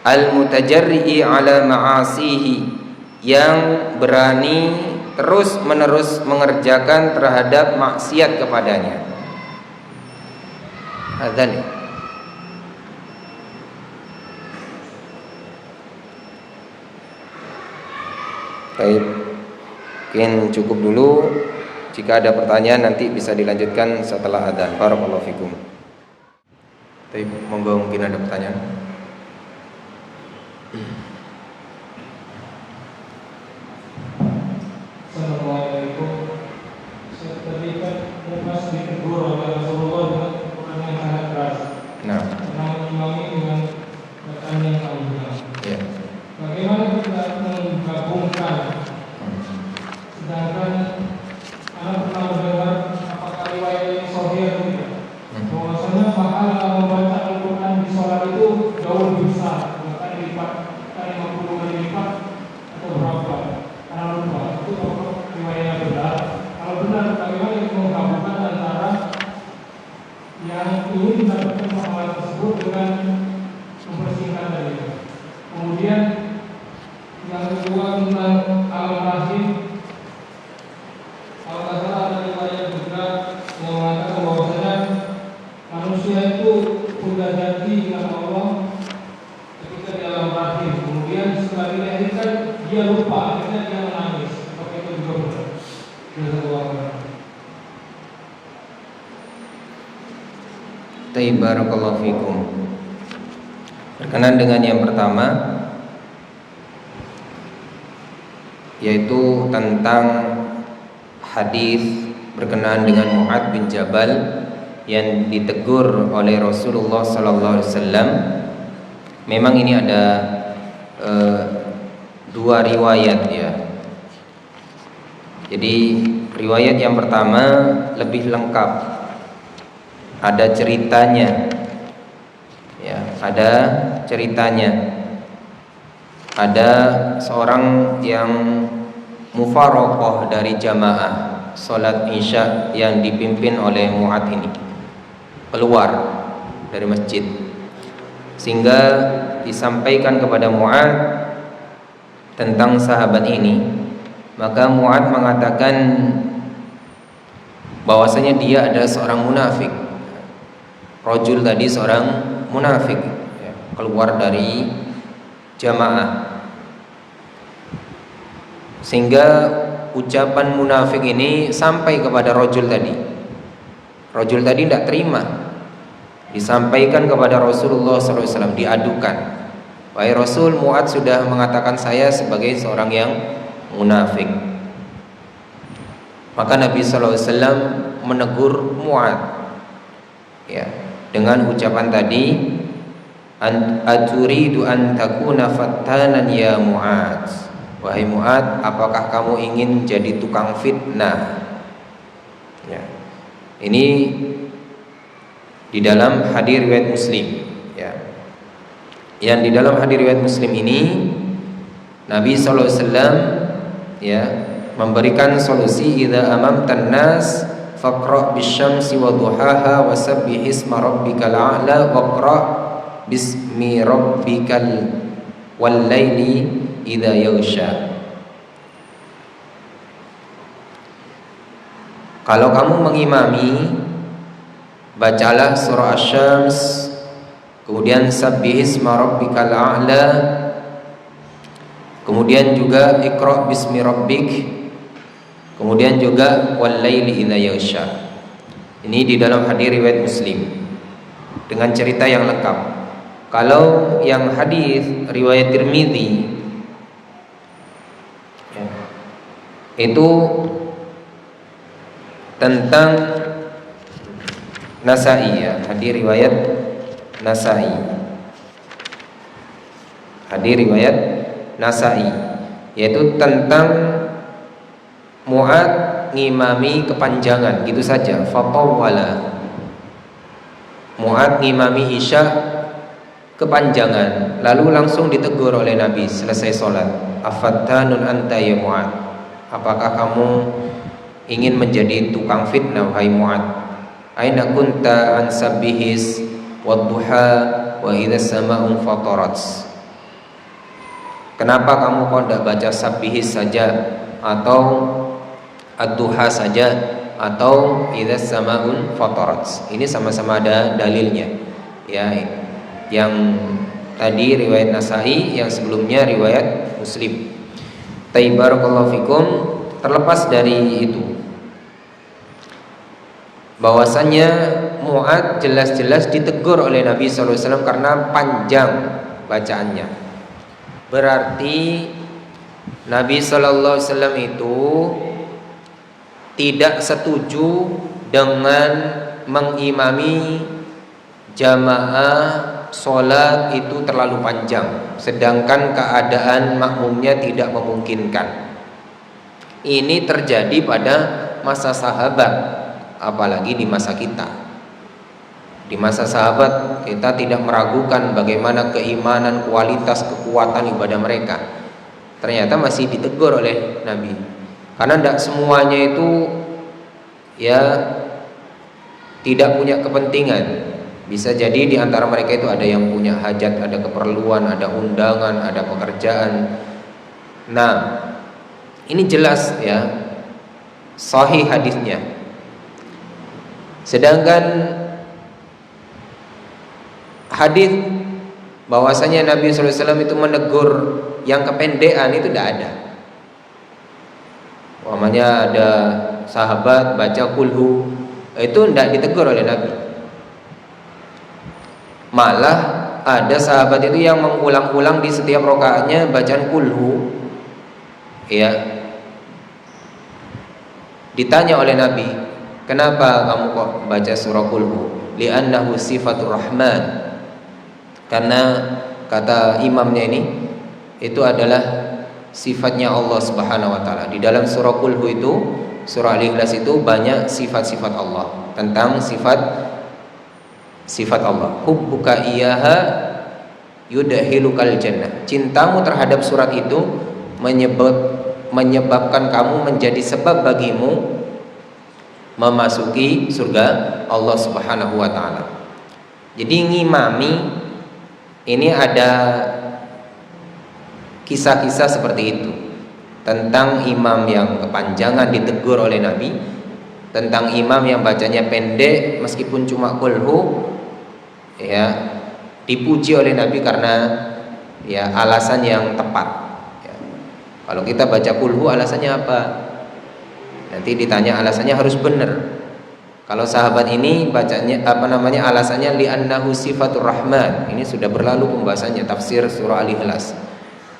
Al-mutajarri'i ala ma'asihi, yang berani terus menerus mengerjakan terhadap maksiat kepadanya. Adzan. Baik, mungkin cukup dulu. Jika ada pertanyaan nanti bisa dilanjutkan setelah adzan. Barakallahu fikum. Baik, monggo, mungkin ada pertanyaan. Assalamualaikum. Tadi kan Mu'az ditegur oleh Rasulullah dengan Quran yang sangat keras. Nah, Karena mengimami dengan bacaan yang panjang. ya. Bagaimana kita menggabungkan? Sedangkan anak pernah mendengar apakah riwayat yang sahih atau tidak? Bahwasanya pahala membaca Al-Quran di sholat itu jauh lebih besar, bahkan lipat 50 kali lipat atau berapa? Karena lupa itu riwayatnya benar. Kalau benar, bagaimana kita menggabungkan antara yang ingin mendapatkan pahala tersebut dengan mempersingkat dari itu? Kemudian yang kedua tentang al-rahim. Kalau tidak salah ada riwayat juga yang mengatakan bahwasanya manusia itu sudah janji dengan Allah ketika di alam rahim. Kemudian setelah dilahirkan dia lupa, akhirnya dia menangis. Apakah itu juga benar? Barakallahu fikum. Berkenan dengan yang pertama, yaitu tentang hadis berkenaan dengan Mu'adz bin Jabal yang ditegur oleh Rasulullah sallallahu alaihi wasallam. Memang ini ada dua riwayat ya. Jadi riwayat yang pertama lebih lengkap, ada ceritanya ya, ada ceritanya. Ada seorang yang mufaraqah dari jamaah salat Isya yang dipimpin oleh Mu'adz ini keluar dari masjid, sehingga disampaikan kepada Mu'adz tentang sahabat ini. Maka Mu'adz mengatakan bahwasanya dia adalah seorang munafik. Rajul tadi seorang munafik ya, keluar dari jamaah, sehingga ucapan munafik ini sampai kepada rajul tadi. Rajul tadi tidak terima, disampaikan kepada Rasulullah SAW, diadukan. Wahai Rasul, Mu'adz sudah mengatakan saya sebagai seorang yang munafik. Maka Nabi SAW menegur Mu'adz ya, dengan ucapan tadi, aturidu an takuna fattanan ya Mu'adz. Wahai Mu'adz, apakah kamu ingin jadi tukang fitnah? Ya. Ini di dalam hadis riwayat Muslim ya. yang di dalam hadis riwayat Muslim ini Nabi sallallahu alaihi wasallam ya memberikan solusi idza amamtan nas faqra bisyamsi wa duhaha wa sabbih isma rabbikal a'la waqra bismi rabbikal wal laili idza yaghsha. Kalau kamu mengimami, bacalah surah Asy-Syams, kemudian sabbih isma rabbikal a'la, kemudian juga iqra bismi rabbik, kemudian juga wal laili idza yaghsha. Ini di dalam hadis riwayat Muslim dengan cerita yang lengkap. Kalau yang hadis riwayat Tirmidzi itu tentang Nasai ya, hadis riwayat Nasai. Hadis riwayat Nasai yaitu tentang Mu'ad ngimami kepanjangan gitu saja, fatawwala. Mu'ad ngimami Isya kepanjangan, lalu langsung ditegur oleh Nabi selesai sholat, afattanun anta ya Mu'ad, apakah kamu ingin menjadi tukang fitnah wahai Mu'ad? Aina kunta an sabbihis wadduha wa idza sama'un fatarat. Kenapa kamu kok tidak baca sabbihis saja atau ad-duha saja atau idza sama'un fatarat? Ini sama-sama ada dalilnya. Ya, yang tadi riwayat Nasai, yang sebelumnya riwayat Muslim. Barakallahu fikum. Terlepas dari itu, bahwasanya Mu'ad jelas-jelas ditegur oleh Nabi SAW karena panjang bacaannya. Berarti Nabi SAW itu tidak setuju dengan mengimami jamaah sholat itu terlalu panjang, sedangkan keadaan makmumnya tidak memungkinkan. Ini terjadi pada masa sahabat, apalagi di masa kita. Di masa sahabat kita tidak meragukan bagaimana keimanan, kualitas, kekuatan ibadah mereka. Ternyata masih ditegur oleh Nabi, karena tidak semuanya itu ya tidak punya kepentingan. Bisa jadi di antara mereka itu ada yang punya hajat, ada keperluan, ada undangan, ada pekerjaan. Nah, ini jelas ya sahih hadisnya. Sedangkan hadis bahwasanya Nabi SAW itu menegur yang kependekan itu tidak ada. Umpamanya ada sahabat baca kulhu, itu tidak ditegur oleh Nabi. Malah ada sahabat itu yang mengulang-ulang di setiap rakaatnya bacaan kulhu. Ya. Ditanya oleh Nabi, kenapa kamu kok baca surah kulhu? Li'annahu sifatur rahman. Karena kata imamnya ini itu adalah sifatnya Allah Subhanahu wa taala. Di dalam surah kulhu itu, surah Al-Ikhlas itu banyak sifat-sifat Allah, tentang sifat Allah. Hubbuka iyyaha yudkhilukal jannah. Cintamu terhadap surat itu menyebabkan kamu menjadi sebab bagimu memasuki surga Allah Subhanahu wa taala. Jadi ngimami ini ada kisah-kisah seperti itu, tentang imam yang kepanjangan ditegur oleh Nabi, tentang imam yang bacanya pendek meskipun cuma kulhu ya dipuji oleh Nabi karena ya alasan yang tepat. Kalau kita baca kulhu alasannya apa? Nanti ditanya alasannya harus benar. Kalau sahabat ini bacanya alasannya li'annahu sifatur rahman. Ini sudah berlalu pembahasannya tafsir surah Al-Ikhlas.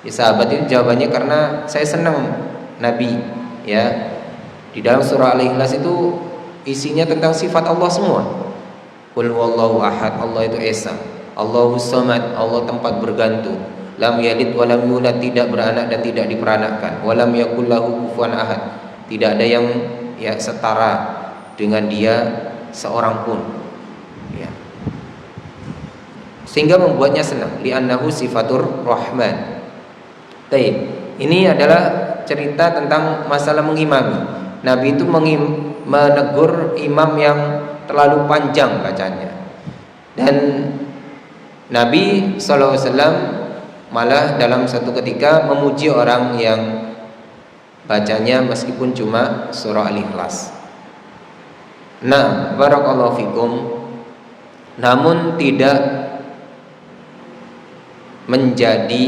Di sahabat itu jawabannya karena saya senang Nabi ya. Di dalam surah Al-Ikhlas itu isinya tentang sifat Allah semua. Qul huwallahu ahad, Allah itu esa. Allahus samad, Allah tempat bergantung. Lam yalid wa lam yulad, tidak beranak dan tidak diperanakkan. Wa lam yakul lahu kufuwan ahad, tidak ada yang ya setara dengan dia seorang pun ya. sehingga membuatnya senang. Li'annahu sifatur rahman. Baik, ini adalah cerita tentang masalah mengimami. Nabi itu menegur imam yang terlalu panjang bacanya. Dan Nabi SAW malah dalam satu ketika memuji orang yang bacanya meskipun cuma surah Al-Ikhlas. Nah, barakallahu fikum. Namun tidak menjadi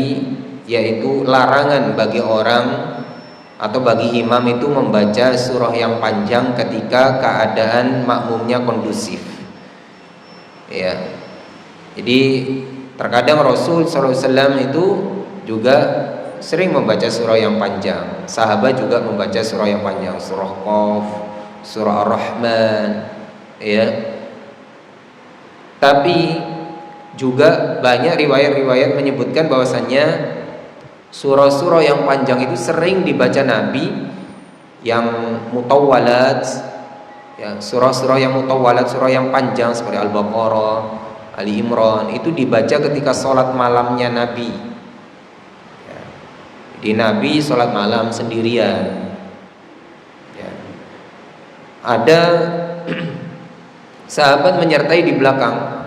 yaitu larangan bagi orang atau bagi imam itu membaca surah yang panjang ketika keadaan makmumnya kondusif. Ya. Jadi terkadang Rasul SAW itu juga sering membaca surah yang panjang. Sahabat juga membaca surah yang panjang, surah Qaf, surah Ar-Rahman, ya. Tapi juga banyak riwayat-riwayat menyebutkan bahwasannya surah-surah yang panjang itu sering dibaca Nabi yang mutawwalat, ya, surah-surah yang mutawwalat, surah yang panjang seperti Al-Baqarah, Ali Imran itu dibaca ketika sholat malamnya Nabi. Ya. Di Nabi sholat malam sendirian. Ya. Ada sahabat menyertai di belakang.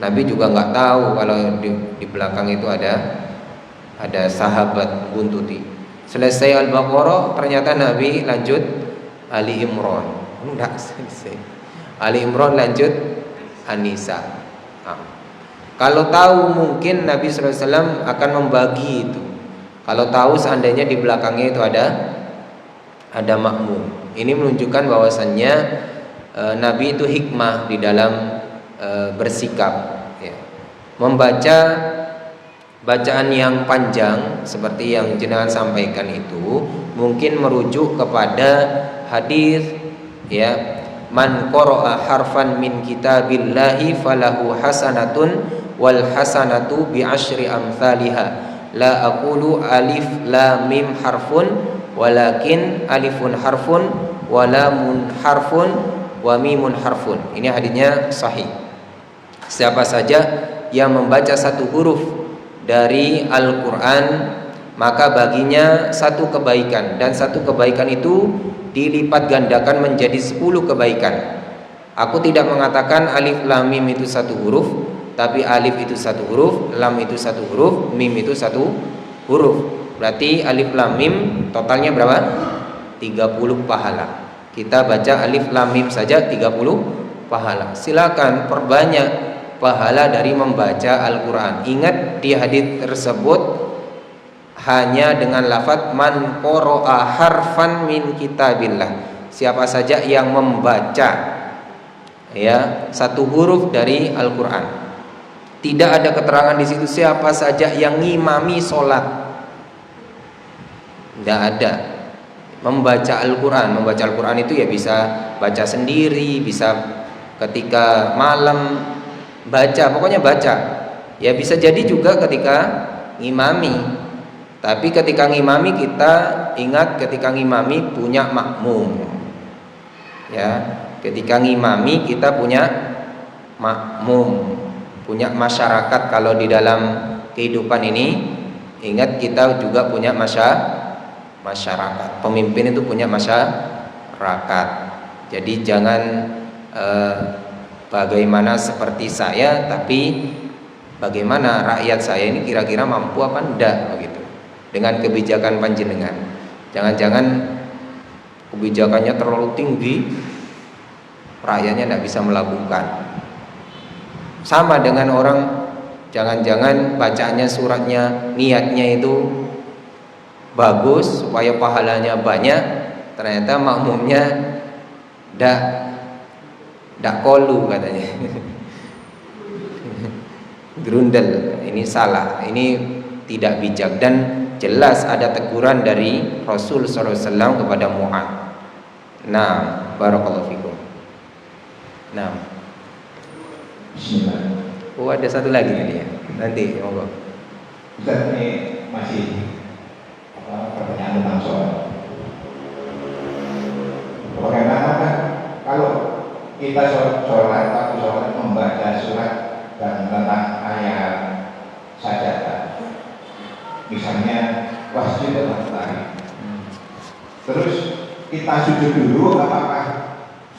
Nabi juga nggak tahu kalau di belakang itu ada sahabat buntuti. Selesai Al-Baqarah ternyata Nabi lanjut Ali Imran. Enggak selesai. Ali Imran lanjut An-Nisa. Nah, kalau tahu mungkin Nabi SAW akan membagi itu. Kalau tahu seandainya di belakangnya itu ada makmum. Ini menunjukkan bahwasannya Nabi itu hikmah di dalam bersikap, ya. Membaca bacaan yang panjang seperti yang jenengan sampaikan itu mungkin merujuk kepada hadis, ya, man qara'a harfan min kitabillahi falahu hasanatun wal hasanatu bi asyri amsalha la aqulu alif lam mim harfun walakin alifun harfun wa lamun harfun wa mimun harfun. Ini hadisnya sahih. Siapa saja yang membaca satu huruf dari Al-Quran maka baginya satu kebaikan, dan satu kebaikan itu dilipat gandakan menjadi 10 kebaikan. Aku tidak mengatakan alif lam mim itu satu huruf, tapi alif itu satu huruf, lam itu satu huruf, mim itu satu huruf. Berarti alif lam mim totalnya berapa? 30 pahala. Kita baca alif lam mim saja 30 pahala. Silakan perbanyak pahala dari membaca Al-Quran. Ingat di hadits tersebut hanya dengan lafaz man qara'a harfan min kitabillah. Siapa saja yang membaca, ya, satu huruf dari Al-Quran. Tidak ada keterangan di situ siapa saja yang ngimami sholat. Tidak ada. Membaca Al-Quran itu ya bisa baca sendiri, bisa ketika malam baca, pokoknya baca. Ya bisa jadi juga ketika ngimami. Tapi ketika ngimami kita ingat, ketika ngimami punya makmum. Ya, ketika ngimami kita punya makmum, punya masyarakat. Kalau di dalam kehidupan ini ingat kita juga punya masyarakat. Pemimpin itu punya masyarakat. Jadi jangan bagaimana seperti saya, tapi bagaimana rakyat saya ini kira-kira mampu apa enggak begitu dengan kebijakan panjenengan. Jangan-jangan kebijakannya terlalu tinggi, rakyatnya tidak bisa melakukan. Sama dengan orang, jangan-jangan bacaannya suratnya niatnya itu bagus supaya pahalanya banyak, ternyata makmumnya ndak kolu katanya. Grundel. Ini salah, ini tidak bijak, dan jelas ada teguran dari Rasul SAW kepada Mu'ad. Nah, barakallahu fikum. Nah, Bismillah. oh ada satu lagi tadi ya. Nanti monggo. Ustaz, ini masih pertanyaan tentang sholat. Bagaimana kalau kita sholat membaca surat dan tentang wasjud waqtarib. Terus kita sujud dulu, apakah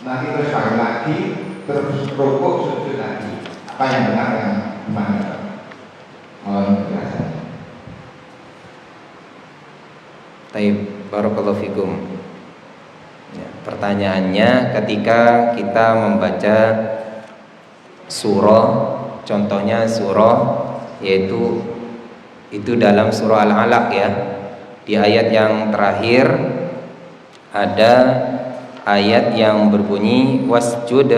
nanti terus balik lagi, terus rukuk sujud lagi? Apa yang benar yang gimana? Mohon penjelasan. Taib, barakallahu fikum. Ya, pertanyaannya ketika kita membaca surah, contohnya surah yaitu itu dalam surah Al-Alaq ya. Di ayat yang terakhir ada ayat yang berbunyi wasjud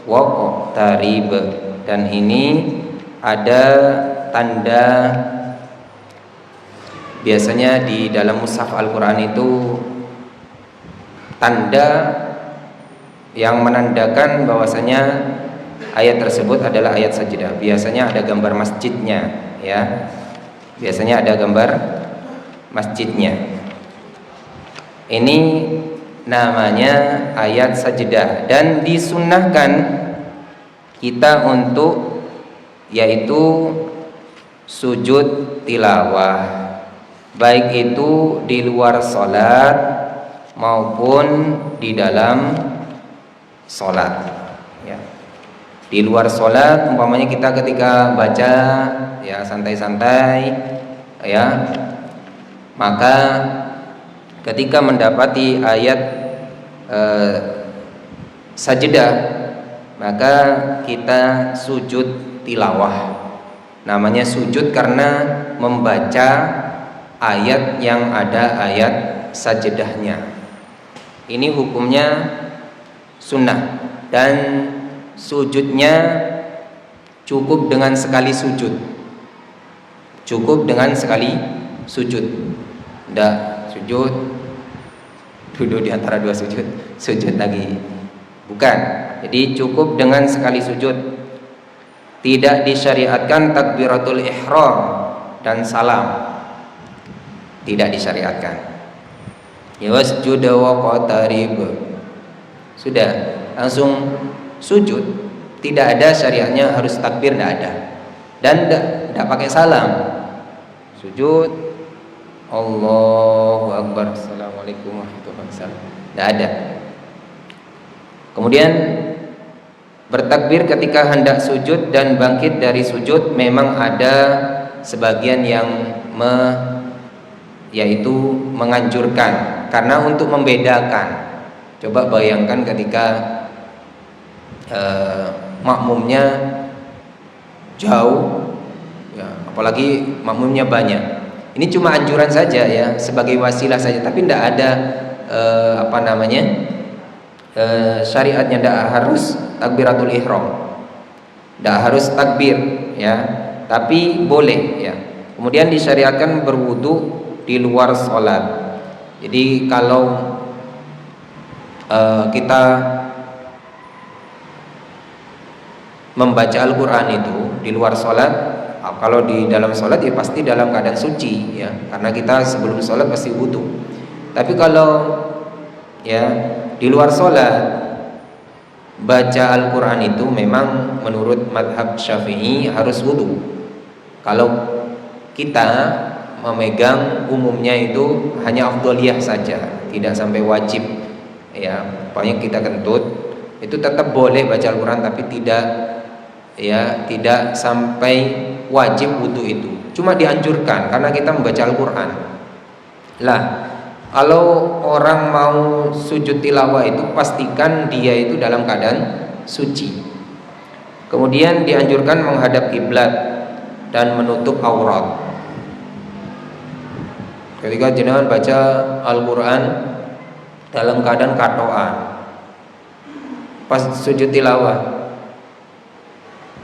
waqtarib, dan ini ada tanda. Biasanya di dalam mushaf Al-Quran itu tanda yang menandakan bahwasanya ayat tersebut adalah ayat sajdah. Biasanya ada gambar masjidnya ya. Biasanya ada gambar masjidnya. Ini namanya ayat sajdah dan disunnahkan kita untuk yaitu sujud tilawah, baik itu di luar sholat maupun di dalam sholat ya. Di luar sholat umpamanya kita ketika baca ya santai-santai ya, maka ketika mendapati ayat sajdah maka kita sujud tilawah. Namanya sujud karena membaca ayat yang ada ayat sajdahnya. Ini hukumnya sunnah dan sujudnya cukup dengan sekali sujud. Cukup dengan sekali sujud. Tidak sujud duduk di antara dua sujud, sujud lagi. Bukan. Jadi cukup dengan sekali sujud. Tidak disyariatkan takbiratul ihram dan salam. Tidak disyariatkan. Ya wasjud waqtarib. Sudah, langsung sujud. Tidak ada syariatnya harus takbir, tidak ada. Dan tidak pakai salam. Sujud Allahu Akbar, Assalamualaikum warahmatullahi wabarakatuh. Tidak ada. Kemudian bertakbir ketika hendak sujud dan bangkit dari sujud memang ada sebagian yang yaitu menganjurkan karena untuk membedakan. Coba bayangkan ketika makmumnya jauh ya, apalagi makmumnya banyak. Ini cuma anjuran saja ya, sebagai wasilah saja, tapi tidak ada syariatnya, tidak harus takbiratul ihram, tidak harus takbir ya, tapi boleh ya. Kemudian disyariatkan berwudu di luar sholat. Jadi kalau kita membaca Al-Quran itu di luar sholat, kalau di dalam sholat ya pasti dalam keadaan suci ya, karena kita sebelum sholat pasti wudu. Tapi kalau ya di luar sholat baca Al-Quran itu memang menurut madhab Syafi'i harus wudu. Kalau kita memegang umumnya itu hanya afdholiyah saja, tidak sampai wajib ya. Pokoknya kita kentut itu tetap boleh baca Al-Quran, tapi tidak sampai wajib wudu itu. Cuma dianjurkan karena kita membaca Al-Quran. Lah, kalau orang mau sujud tilawah itu pastikan dia itu dalam keadaan suci. Kemudian dianjurkan menghadap kiblat dan menutup aurat. Ketika jenengan baca Al-Quran dalam keadaan katoan, pas sujud tilawah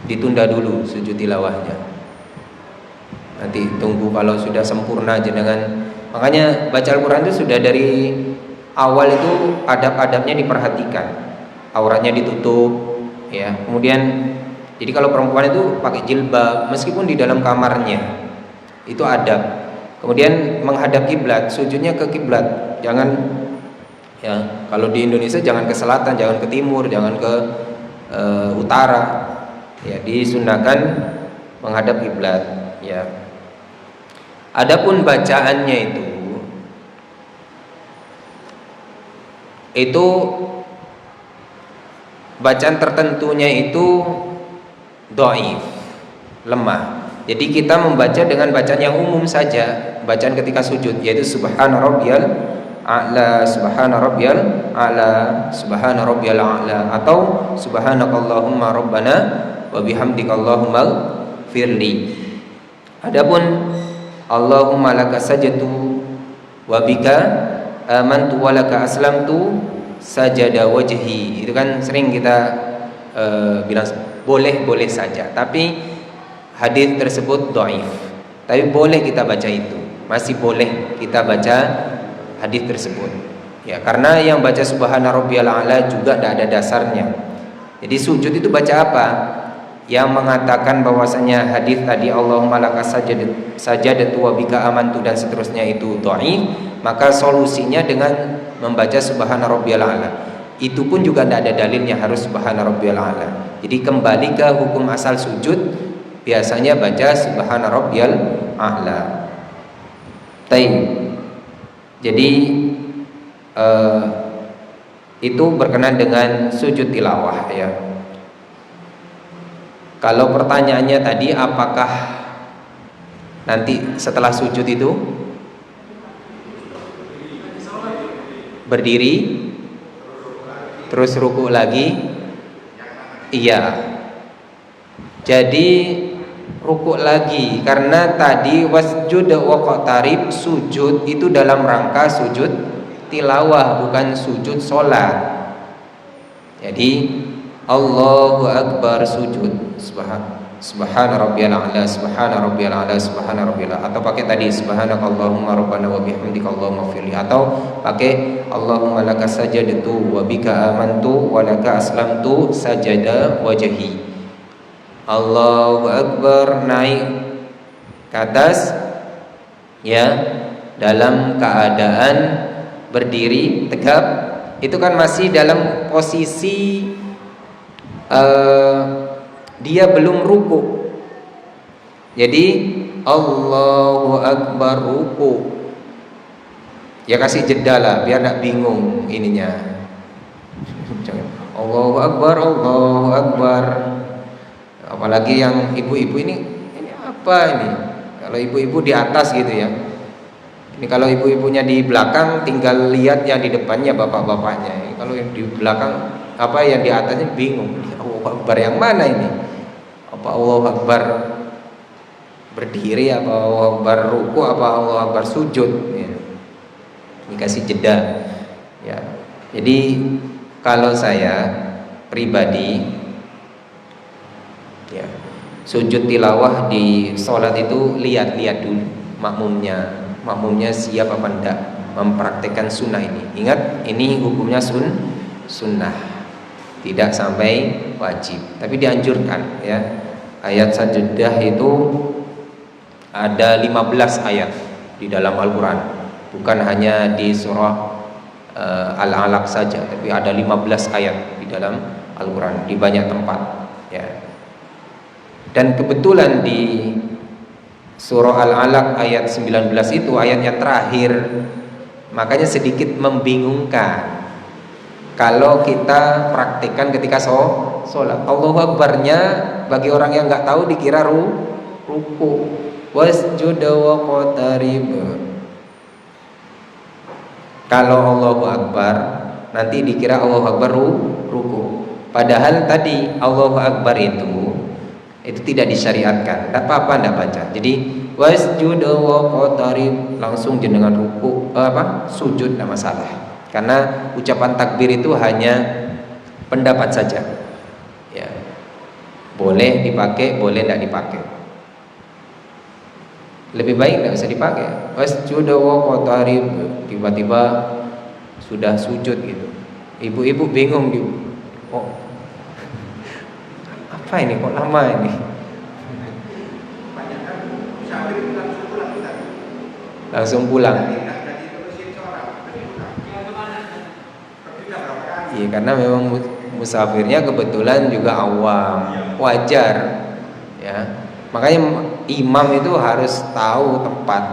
ditunda dulu sujud tilawahnya. Nanti tunggu kalau sudah sempurna jenengan. Makanya baca Al-Quran itu sudah dari awal itu adab-adabnya diperhatikan. Auratnya ditutup ya. Kemudian jadi kalau perempuan itu pakai jilbab meskipun di dalam kamarnya. Itu adab. Kemudian menghadap kiblat, sujudnya ke kiblat. Jangan ya, kalau di Indonesia jangan ke selatan, jangan ke timur, jangan ke utara. Ya, disunahkan menghadap kiblat ya. Adapun bacaannya itu bacaan tertentunya itu dhaif, lemah. Jadi kita membaca dengan bacaan yang umum saja, bacaan ketika sujud, yaitu subhana rabbiyal a'la, subhana rabbiyal a'la, subhana rabbiyal a'la, atau subhanakallahumma rabbana wa bihamdika allahumma firli. Adapun Allahumma laka sajadtu wa bika amantu wa laka aslamtu sajada wajhi, itu kan sering kita bilang boleh saja, tapi hadis tersebut dhaif. Tapi boleh kita baca itu, masih boleh kita baca hadis tersebut. Ya, karena yang baca subhana rabbiyal a'la juga tidak ada dasarnya. Jadi sujud itu baca apa? Yang mengatakan bahwasanya hadis tadi Allahumma laka sajadatu wa bika amantu dan seterusnya itu dhaif, maka solusinya dengan membaca subhana rabbiyal a'la. Itu pun juga tidak ada dalilnya harus subhana rabbiyal a'la. Jadi kembali ke hukum asal sujud, biasanya baca subhana rabbiyal a'la. Jadi itu berkenaan dengan sujud tilawah ya. Kalau pertanyaannya tadi apakah nanti setelah sujud itu berdiri terus ruku lagi? Iya. Jadi ruku lagi, karena tadi wasjud wa qtarib, sujud itu dalam rangka sujud tilawah, bukan sujud sholat. Jadi Allahu Akbar sujud, subhana rabbiyal a'la, subhana rabbiyal a'la, subhana rabbiyal a'la, atau pakai tadi subhanakallahumma rabbana wa bihamdika allahumma firli, atau pakai Allahumma laka sajadtu wa bika amantu wa laka aslamtu sajada wajhi. Allahu Akbar naik ke atas ya, dalam keadaan berdiri tegap, itu kan masih dalam posisi dia belum ruku. Jadi Allahu Akbar ruku, ya kasih jeda lah biar tidak bingung ininya. Allahu Akbar, Allahu Akbar. Apalagi yang ibu-ibu ini apa ini? Kalau ibu-ibu di atas gitu ya. Ini kalau ibu-ibunya di belakang tinggal lihat yang di depannya bapak-bapaknya. Kalau yang di belakang apa yang di atasnya bingung. Allahu Akbar yang mana ini? Apa Allahu Akbar berdiri, apa Allahu Akbar ruku, apa Allahu Akbar sujud ya. Dikasih jeda ya. Jadi kalau saya pribadi ya, sujud tilawah di sholat itu lihat-lihat dulu makmumnya siap apa enggak mempraktekkan sunnah ini. Ingat, ini hukumnya sunnah, tidak sampai wajib, tapi dianjurkan ya. Ayat sajadah itu ada 15 ayat di dalam Al-Quran, bukan hanya di surah Al-Alaq saja, tapi ada 15 ayat di dalam Al-Quran di banyak tempat ya. Dan kebetulan di surah Al-Alaq ayat 19 itu ayat yang terakhir, makanya sedikit membingungkan kalau kita praktikkan ketika sholat. Allahu Akbarnya bagi orang yang nggak tahu dikira ruku, wasjud wa qatarib. Kalau Allahu Akbar nanti dikira Allahu Akbar ruku. Padahal tadi Allahu Akbar itu tidak disyariatkan. Tak apa-apa enggak baca. Jadi wasjud wa qatarib langsung jenengan ruku sujud enggak masalah. Karena ucapan takbir itu hanya pendapat saja. Ya. Boleh dipakai, boleh enggak dipakai. Lebih baik enggak usah dipakai. Wasjud wa qatarib, tiba-tiba sudah sujud gitu. Ibu-ibu bingung gitu. Oh, apa ini kok lama ini? Langsung pulang. Iya, karena memang musafirnya kebetulan juga awam, wajar ya. Makanya imam itu harus tahu tempat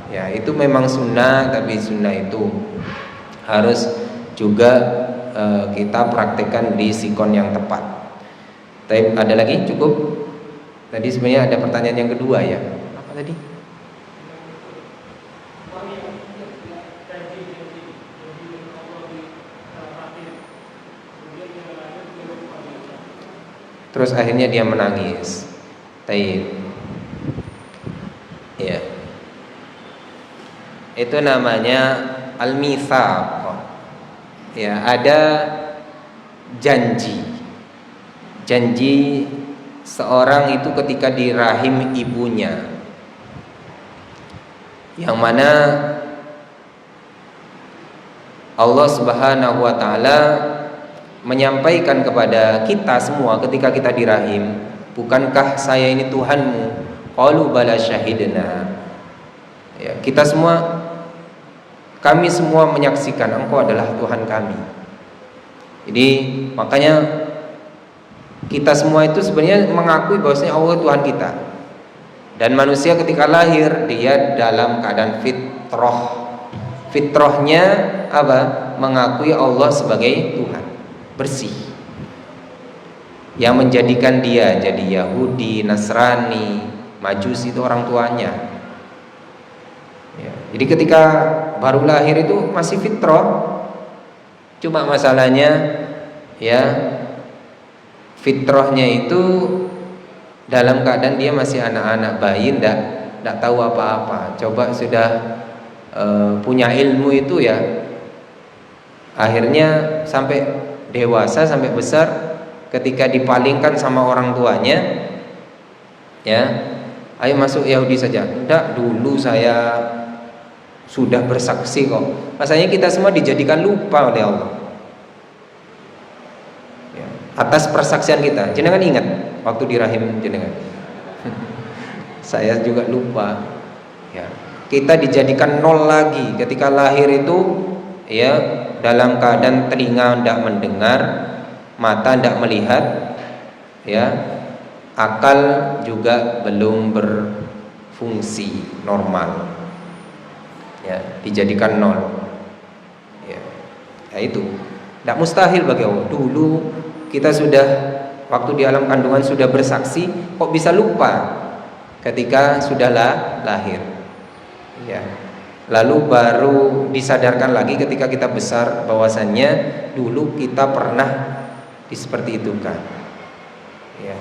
Ya, itu memang sunnah, tapi sunnah itu harus juga kita praktekkan di sikon yang tepat. Tapi ada lagi? Cukup? Tadi sebenarnya ada pertanyaan yang kedua ya. Apa tadi? Terus akhirnya dia menangis. Taib. Ya. Itu namanya al-mitsaq. Ya, ada janji. Janji seorang itu ketika di rahim ibunya, yang mana Allah Subhanahu wa taala menyampaikan kepada kita semua ketika kita di rahim, bukankah saya ini Tuhanmu? Qalu bala syahidna. Ya, kita semua, kami semua menyaksikan engkau adalah Tuhan kami. Jadi makanya kita semua itu sebenarnya mengakui bahwasanya Allah Tuhan kita. Dan manusia ketika lahir dia dalam keadaan fitrah. Fitrahnya apa? Mengakui Allah sebagai Tuhan, bersih. Yang menjadikan dia jadi Yahudi, Nasrani, Majusi itu orang tuanya. Ya, jadi ketika baru lahir itu masih fitrah. Cuma masalahnya ya, fitrahnya itu dalam keadaan dia masih anak-anak bayi, ndak tahu apa-apa. Coba sudah punya ilmu itu ya, akhirnya sampai dewasa, sampai besar, ketika dipalingkan sama orang tuanya, ya, ayo masuk Yahudi saja. Ndak, dulu saya sudah bersaksi kok. Masanya kita semua dijadikan lupa oleh Allah ya, atas persaksian kita. Jenengan ingat waktu di rahim jenengan? Saya juga lupa ya. Kita dijadikan nol lagi ketika lahir itu ya, dalam keadaan telinga tidak mendengar, mata tidak melihat ya, akal juga belum berfungsi normal ya, dijadikan nol ya. Ya itu tidak mustahil bagi Allah. Dulu kita sudah waktu di alam kandungan sudah bersaksi, kok bisa lupa ketika sudahlah lahir ya. Lalu baru disadarkan lagi ketika kita besar bahwasannya dulu kita pernah seperti itu kan ya.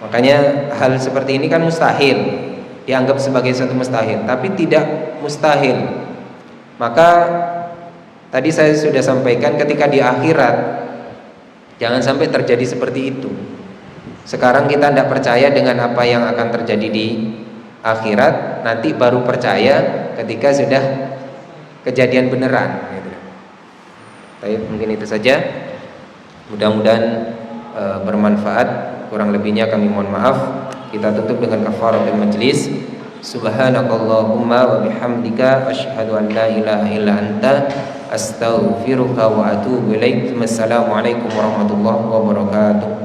Makanya hal seperti ini kan mustahil, dianggap sebagai satu mustahil, tapi tidak mustahil. Maka tadi saya sudah sampaikan, ketika di akhirat jangan sampai terjadi seperti itu. Sekarang kita tidak percaya dengan apa yang akan terjadi di akhirat, nanti baru percaya ketika sudah kejadian beneran gitu. Baik, mungkin itu saja. Mudah-mudahan bermanfaat. Kurang lebihnya kami mohon maaf. Kita tutup dengan kafaratul majlis. Subhanakallahumma wa bihamdika asyhadu an la ilaha illa anta astaghfiruka wa atubu ilaik. Wassalamualaikum warahmatullahi wabarakatuh.